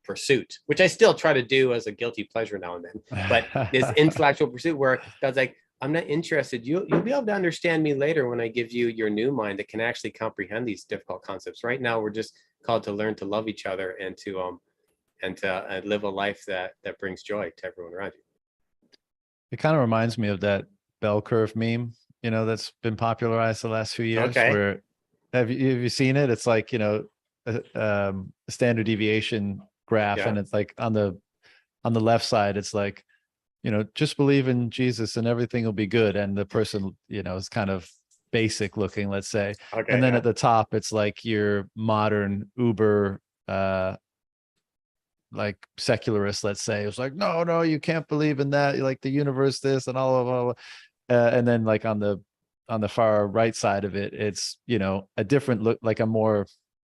pursuit, which I still try to do as a guilty pleasure now and then. But this intellectual pursuit where God's like, I'm not interested. You'll be able to understand me later when I give you your new mind that can actually comprehend these difficult concepts. Right now, we're just called to learn to love each other and to live a life that brings joy to everyone around you. It kind of reminds me of that bell curve meme, that's been popularized the last few years. Okay. Where have you seen it? It's like, a standard deviation graph, Yeah. and it's like on the left side, it's like, just believe in Jesus and everything will be good. And the person, is kind of basic looking, let's say. Okay, and then yeah. at the top, it's like your modern Uber, like secularist, let's say. It's like, no, you can't believe in that. Like the universe, this and all of. And then like on the far right side of it, it's, a different look, like a more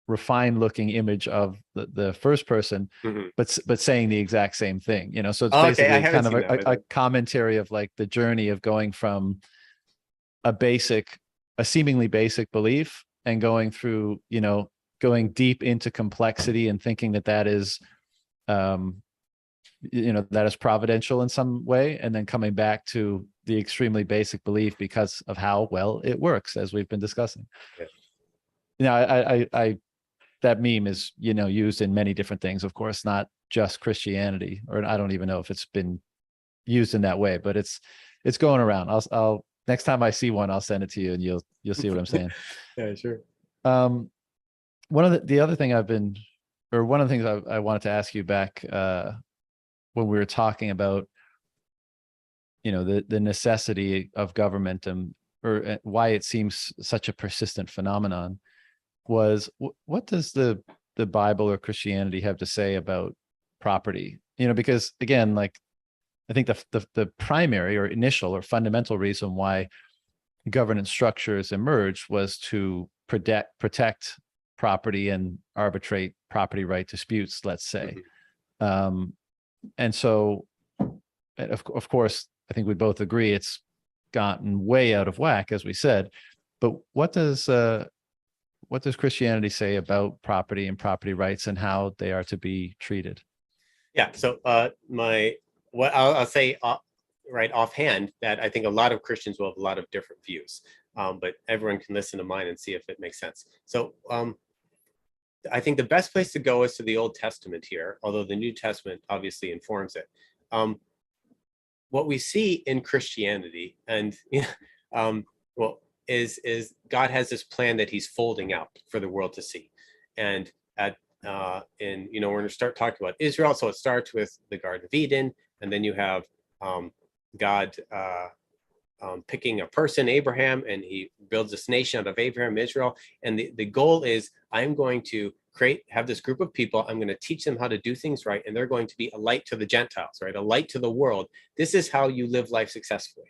refined looking image of the first person, but saying the exact same thing, so it's basically kind of a commentary of like the journey of going from a seemingly basic belief and going through, going deep into complexity and thinking that is that is providential in some way, and then coming back to the extremely basic belief because of how well it works, as we've been discussing. I that meme is, used in many different things, of course, not just Christianity, or I don't even know if it's been used in that way, but it's going around. I'll next time I see one, I'll send it to you and you'll see what I'm saying. Yeah, sure. One of the other thing one of the things I wanted to ask you back when we were talking about, the necessity of government or why it seems such a persistent phenomenon, was what does the Bible or Christianity have to say about property? Because again, like, I think the primary or initial or fundamental reason why governance structures emerged was to protect property and arbitrate property right disputes, let's say. And so, of course, I think we both agree it's gotten way out of whack, as we said. But what does Christianity say about property and property rights and how they are to be treated? Yeah. So what I'll say right offhand, that I think a lot of Christians will have a lot of different views, but everyone can listen to mine and see if it makes sense. So I think the best place to go is to the Old Testament here, although the New Testament obviously informs it. What we see in Christianity, and is God has this plan that He's folding out for the world to see, and we're going to start talking about Israel. So it starts with the Garden of Eden, and then you have God picking a person, Abraham, and He builds this nation out of Abraham, Israel. And the goal is, I'm going to have this group of people. I'm going to teach them how to do things right, and they're going to be a light to the Gentiles, right? A light to the world. This is how you live life successfully.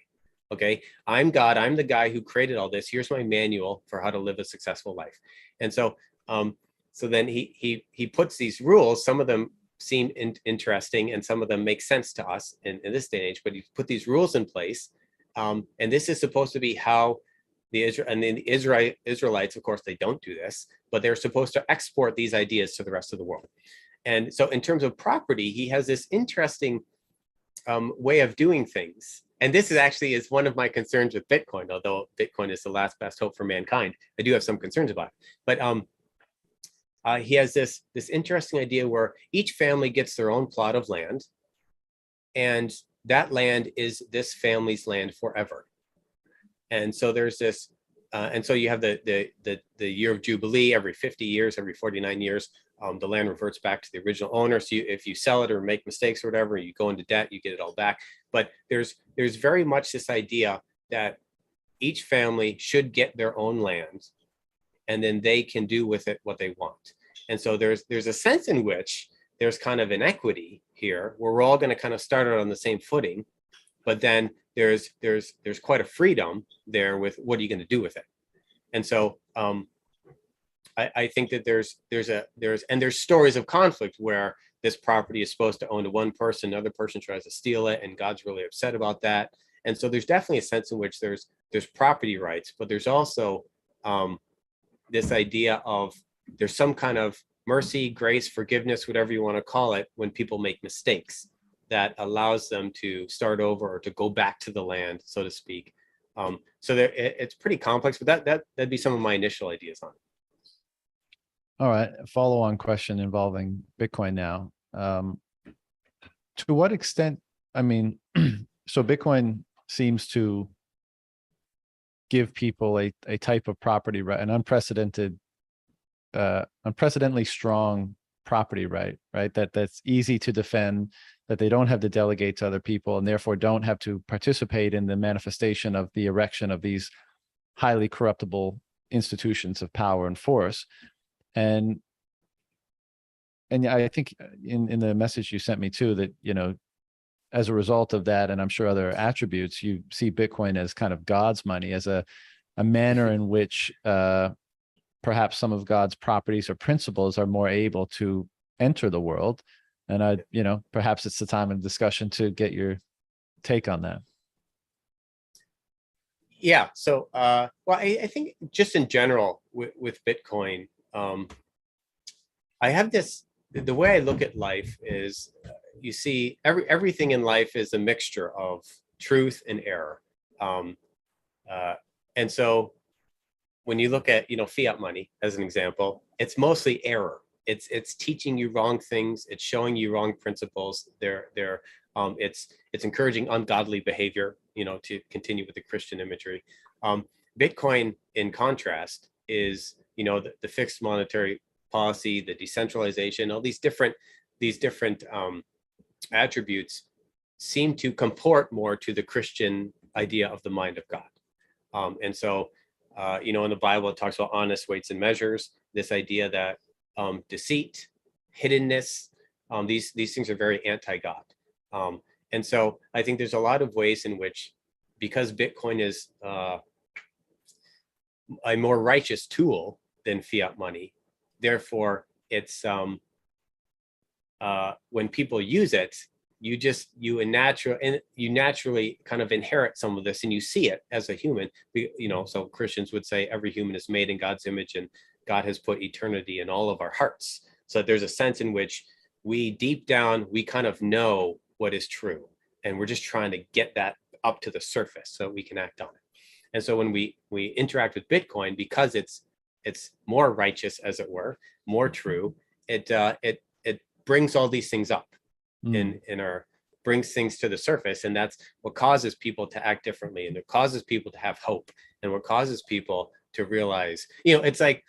Okay, I'm God. I'm the guy who created all this. Here's my manual for how to live a successful life. And so, so then he puts these rules. Some of them seem interesting, and some of them make sense to us in this day and age. But he put these rules in place, and this is supposed to be how the Israelites, of course, they don't do this, but they're supposed to export these ideas to the rest of the world. And so, in terms of property, he has this interesting way of doing things. And this is one of my concerns with Bitcoin, although Bitcoin is the last best hope for mankind. I do have some concerns about it. But he has this interesting idea where each family gets their own plot of land, and that land is this family's land forever. And so there's this, and so you have the year of Jubilee every 50 years, every 49 years, the land reverts back to the original owner. So if you sell it or make mistakes or whatever, you go into debt, you get it all back. But there's very much this idea that each family should get their own land, and then they can do with it what they want. And so there's a sense in which there's kind of an equity here where we're all going to kind of start out on the same footing, but then there's quite a freedom there with what are you going to do with it. And so I think that there's stories of conflict where this property is supposed to own to one person, another person tries to steal it, and God's really upset about that. And so there's definitely a sense in which there's property rights, but there's also this idea of there's some kind of mercy, grace, forgiveness, whatever you want to call it, when people make mistakes that allows them to start over or to go back to the land, so to speak. So it's pretty complex, but that'd be some of my initial ideas on it. All right, a follow-on question involving Bitcoin now. To what extent, I mean, so Bitcoin seems to give people a type of property right, an unprecedentedly strong property right, that's easy to defend, that they don't have to delegate to other people, and therefore don't have to participate in the manifestation of the erection of these highly corruptible institutions of power and force. And I think in the message you sent me too, that, you know, as a result of that, and I'm sure other attributes, you see Bitcoin as kind of God's money, as a manner in which perhaps some of God's properties or principles are more able to enter the world. And perhaps it's the time of discussion to get your take on that. Yeah. So, well, I think just in general with Bitcoin, I have the way I look at life is, you see, everything in life is a mixture of truth and error. And so when you look at, fiat money as an example, it's mostly error. It's teaching you wrong things. It's showing you wrong principles. It's encouraging ungodly behavior, to continue with the Christian imagery. Bitcoin, in contrast, is, the fixed monetary policy, the decentralization, all these different attributes seem to comport more to the Christian idea of the mind of God. And so, in the Bible, it talks about honest weights and measures, this idea that deceit, hiddenness, these things are very anti-God. And so I think there's a lot of ways in which, because Bitcoin is a more righteous tool than fiat money, therefore it's when people use it, you naturally kind of inherit some of this, and you see it as a human. So Christians would say every human is made in God's image, and God has put eternity in all of our hearts. So there's a sense in which we deep down, we kind of know what is true, and we're just trying to get that up to the surface so we can act on it. And so when we interact with Bitcoin, because it's more righteous, as it were, more true, it brings all these things up brings things to the surface, and that's what causes people to act differently, and it causes people to have hope, and what causes people to realize, it's like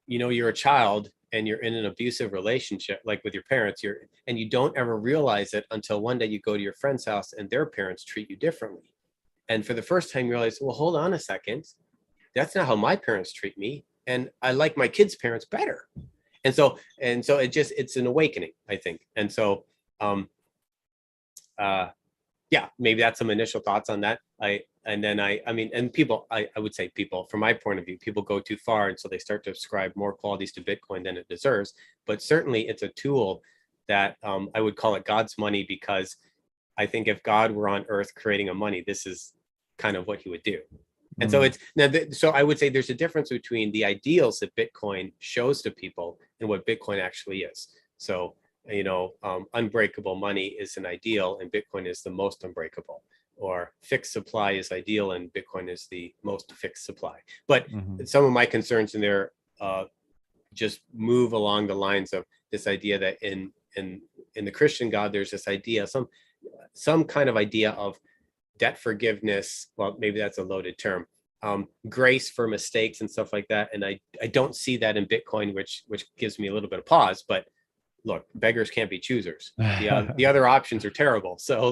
you're a child and you're in an abusive relationship, like with your parents, and you don't ever realize it until one day you go to your friend's house and their parents treat you differently. And for the first time you realize, well, hold on a second, that's not how my parents treat me, and I like my kids' parents better. And so it's an awakening, I think. And so, maybe that's some initial thoughts on that. I would say people, from my point of view, people go too far. And so they start to ascribe more qualities to Bitcoin than it deserves. But certainly it's a tool that I would call it God's money, because I think if God were on earth creating a money, this is kind of what he would do. And so so I would say there's a difference between the ideals that Bitcoin shows to people and what Bitcoin actually is. So, unbreakable money is an ideal, and Bitcoin is the most unbreakable. Or fixed supply is ideal, and Bitcoin is the most fixed supply. But some of my concerns in there just move along the lines of this idea that in the Christian God, there's this idea, some kind of idea of debt forgiveness. Well, maybe that's a loaded term, grace for mistakes and stuff like that. And I don't see that in Bitcoin, which gives me a little bit of pause. But look, beggars can't be choosers. The other options are terrible. So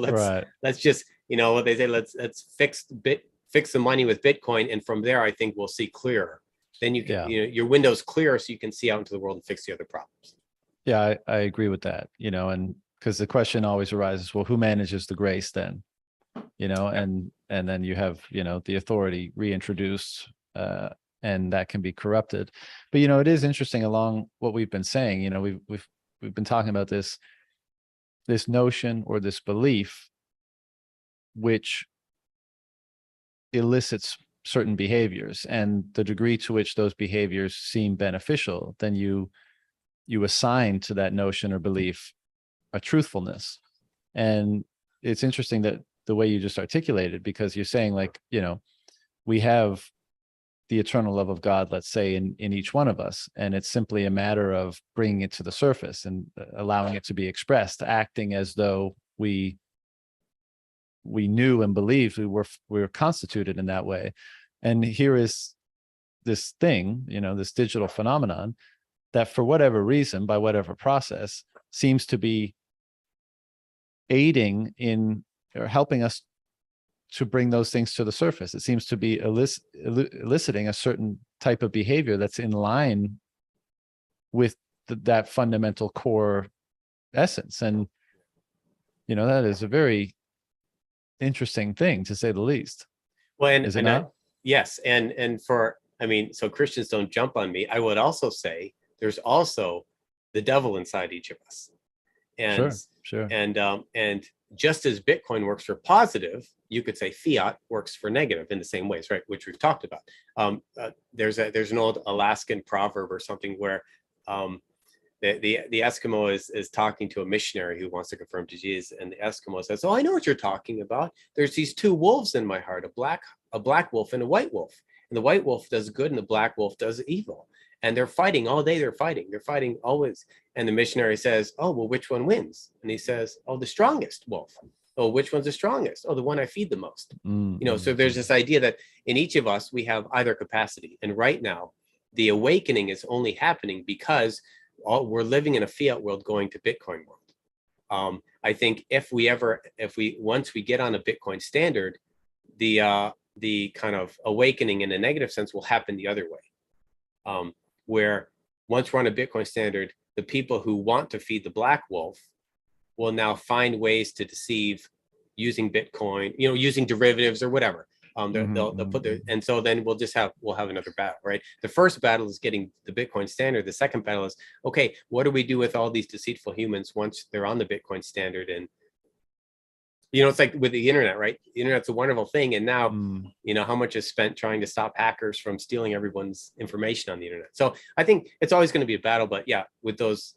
let's just, what they say, let's fix the money with Bitcoin, and from there I think we'll see clearer. Then you can, your window's clearer, so you can see out into the world and fix the other problems. Yeah, I agree with that. And because the question always arises, well, who manages the grace then? And then you have, the authority reintroduced, and that can be corrupted. But, it is interesting along what we've been saying, we've been talking about this notion or this belief, which elicits certain behaviors, and the degree to which those behaviors seem beneficial, then you assign to that notion or belief a truthfulness. And it's interesting that the way you just articulated, because you're saying, like, we have the eternal love of God, let's say, in each one of us, and it's simply a matter of bringing it to the surface and allowing it to be expressed, acting as though we knew and believed we were constituted in that way. And here is this thing, this digital phenomenon that, for whatever reason, by whatever process, seems to be aiding in or helping us to bring those things to the surface. It seems to be eliciting a certain type of behavior that's in line with that fundamental core essence. And, that is a very interesting thing, to say the least. Well, and, is it not? Yes. And so Christians don't jump on me. I would also say there's also the devil inside each of us. And sure. And just as Bitcoin works for positive, you could say fiat works for negative in the same ways, right? Which we've talked about. There's an old Alaskan proverb or something where the Eskimo is talking to a missionary who wants to confirm to Jesus, and the Eskimo says, "Oh, I know what you're talking about. There's these two wolves in my heart, a black wolf and a white wolf. And the white wolf does good, and the black wolf does evil. And they're fighting all day. They're fighting always." And the missionary says, "Oh, well, which one wins?" And he says, "Oh, the strongest wolf." "Oh, which one's the strongest?" "Oh, the one I feed the most." So there's this idea that in each of us, we have either capacity. And right now, the awakening is only happening because we're living in a fiat world going to Bitcoin world. I think once we get on a Bitcoin standard, the kind of awakening in a negative sense will happen the other way. Where once we're on a Bitcoin standard, the people who want to feed the black wolf will now find ways to deceive using Bitcoin, using derivatives or whatever. They'll put their, and so then we'll have another battle, right? The first battle is getting the Bitcoin standard. The second battle is, okay, what do we do with all these deceitful humans once they're on the Bitcoin standard? And it's like with the internet, right? The internet's a wonderful thing. And now, how much is spent trying to stop hackers from stealing everyone's information on the internet. So I think it's always going to be a battle, but yeah, with those,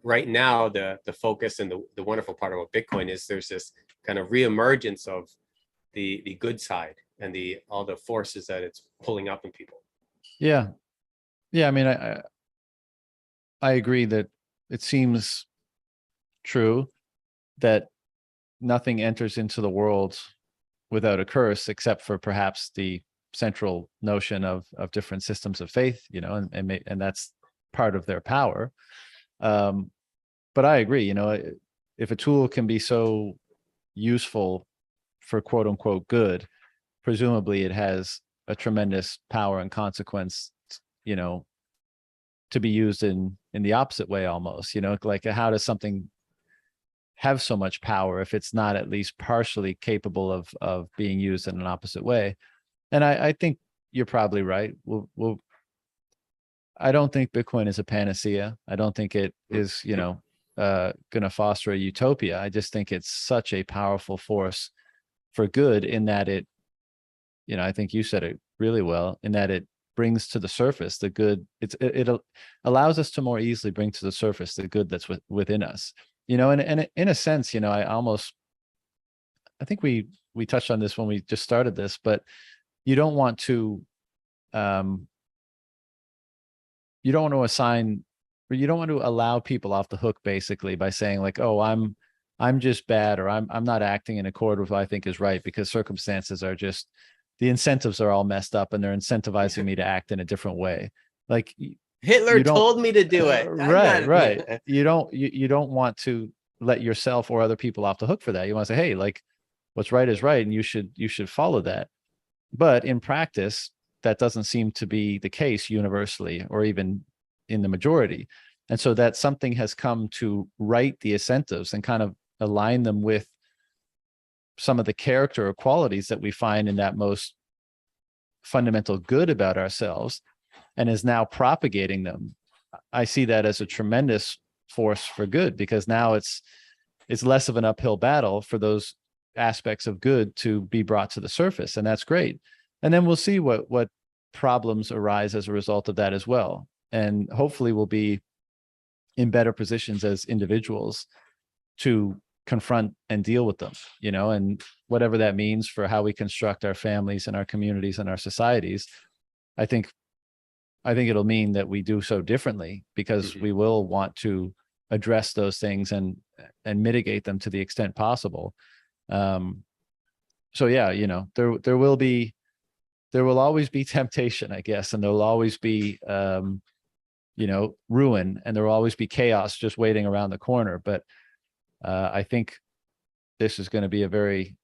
right now, the focus and the wonderful part about Bitcoin is there's this kind of reemergence of the good side and all the forces that it's pulling up in people. Yeah. I mean, I agree that it seems true that nothing enters into the world without a curse, except for perhaps the central notion of different systems of faith, and that's part of their power. But I agree, if a tool can be so useful for quote unquote good, presumably it has a tremendous power and consequence, to be used in the opposite way almost, like how does something have so much power if it's not at least partially capable of being used in an opposite way? And I think you're probably right. I don't think Bitcoin is a panacea. I don't think it is, going to foster a utopia. I just think it's such a powerful force for good, in that it, I think you said it really well, in that it brings to the surface the good. It allows us to more easily bring to the surface the good that's within us. And in a sense, I think we touched on this when we just started this, but you don't want to assign, or you don't want to allow people off the hook, basically, by saying like, oh, I'm just bad, or I'm not acting in accord with what I think is right because circumstances are just the incentives are all messed up and they're incentivizing me to act in a different way. Like Hitler told me to do it. Right. You don't want to let yourself or other people off the hook for that. You want to say, hey, like what's right is right, and you should follow that. But in practice, that doesn't seem to be the case universally or even in the majority. And so that something has come to right the incentives and kind of align them with some of the character or qualities that we find in that most fundamental good about ourselves, and is now propagating them. I see that as a tremendous force for good, because now it's less of an uphill battle for those aspects of good to be brought to the surface, and that's great. And then we'll see what problems arise as a result of that as well, and hopefully we'll be in better positions as individuals to confront and deal with them, and whatever that means for how we construct our families and our communities and our societies. I think it'll mean that we do so differently, because we will want to address those things and mitigate them to the extent possible. So yeah, there will always be temptation, I guess, and there will always be ruin, and there will always be chaos just waiting around the corner. But I think this is going to be a very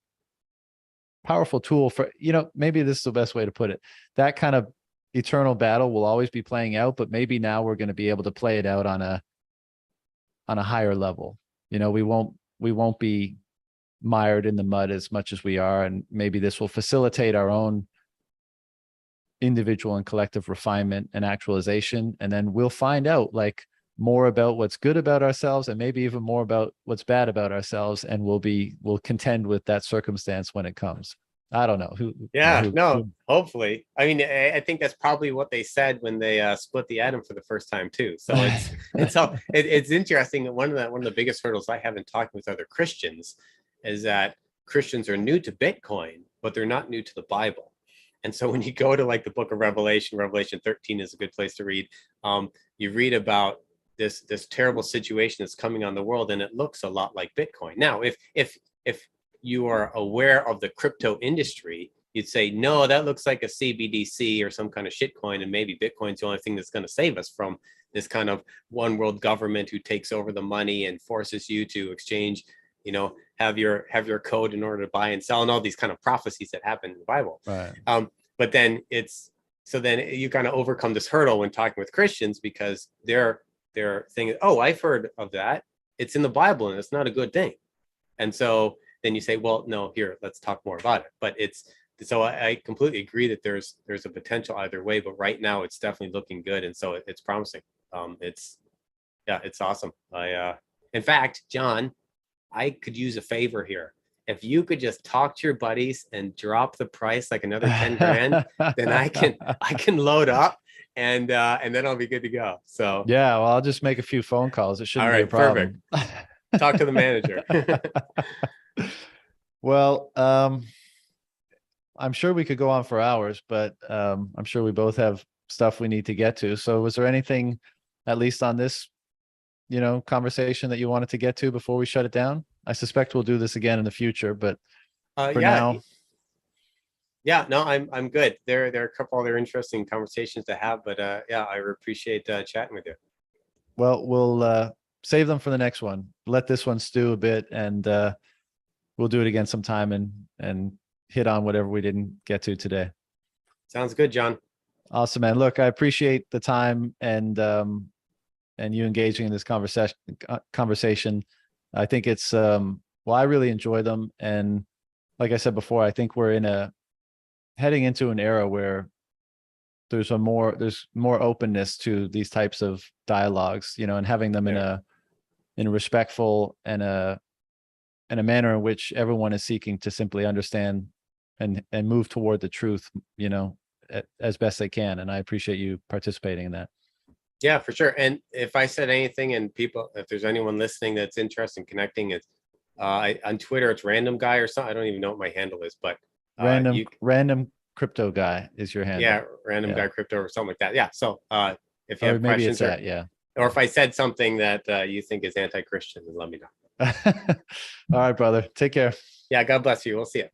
powerful tool for, maybe this is the best way to put it. That kind of eternal battle will always be playing out, but maybe now we're going to be able to play it out on a higher level. We won't be mired in the mud as much as we are, and maybe this will facilitate our own individual and collective refinement and actualization. And then we'll find out like more about what's good about ourselves, and maybe even more about what's bad about ourselves, and we'll contend with that circumstance when it comes. I don't know. Hopefully. I mean, I think that's probably what they said when they split the atom for the first time too. So it's interesting that one of the biggest hurdles I have in talking with other Christians is that Christians are new to Bitcoin, but they're not new to the Bible. And so when you go to like the book of Revelation 13 is a good place to read. You read about this terrible situation that's coming on the world, and it looks a lot like Bitcoin. Now, if you are aware of the crypto industry, you'd say, no, that looks like a CBDC or some kind of shitcoin, and maybe Bitcoin's the only thing that's going to save us from this kind of one world government who takes over the money and forces you to exchange, have your code in order to buy and sell, and all these kind of prophecies that happen in the Bible. Right. But then then you kind of overcome this hurdle when talking with Christians, because they're thinking, oh, I've heard of that. It's in the Bible and it's not a good thing. And so then you say, well, no, here, let's talk more about it. But so I completely agree that there's a potential either way, but right now it's definitely looking good. And so it's promising. It's awesome. In fact, John, I could use a favor here. If you could just talk to your buddies and drop the price like another 10 grand, then I can load up and then I'll be good to go. So yeah, well, I'll just make a few phone calls. It shouldn't be a problem. Perfect. Talk to the manager. Well, I'm sure we could go on for hours, but I'm sure we both have stuff we need to get to. So was there anything, at least on this, conversation, that you wanted to get to before we shut it down? I suspect we'll do this again in the future, but for now. Yeah, no, I'm good. There are a couple other interesting conversations to have, but I appreciate chatting with you. Well, we'll save them for the next one. Let this one stew a bit, and we'll do it again sometime and hit on whatever we didn't get to today. Sounds good, John. Awesome, man. Look, I appreciate the time and you engaging in this conversation. I think it's I really enjoy them, and like I said before, I think we're heading into an era where there's more openness to these types of dialogues, and having them in a respectful and a manner in which everyone is seeking to simply understand and move toward the truth, as best they can. And I appreciate you participating in that. Yeah, for sure. And if I said anything, and if there's anyone listening that's interested in connecting, it's on Twitter, it's random guy or something. I don't even know what my handle is, but random crypto guy is your handle. Yeah, random guy crypto or something like that. Yeah. So if you have maybe questions, or if I said something that you think is anti-Christian, then let me know. All right, brother. Take care. Yeah, God bless you. We'll see you.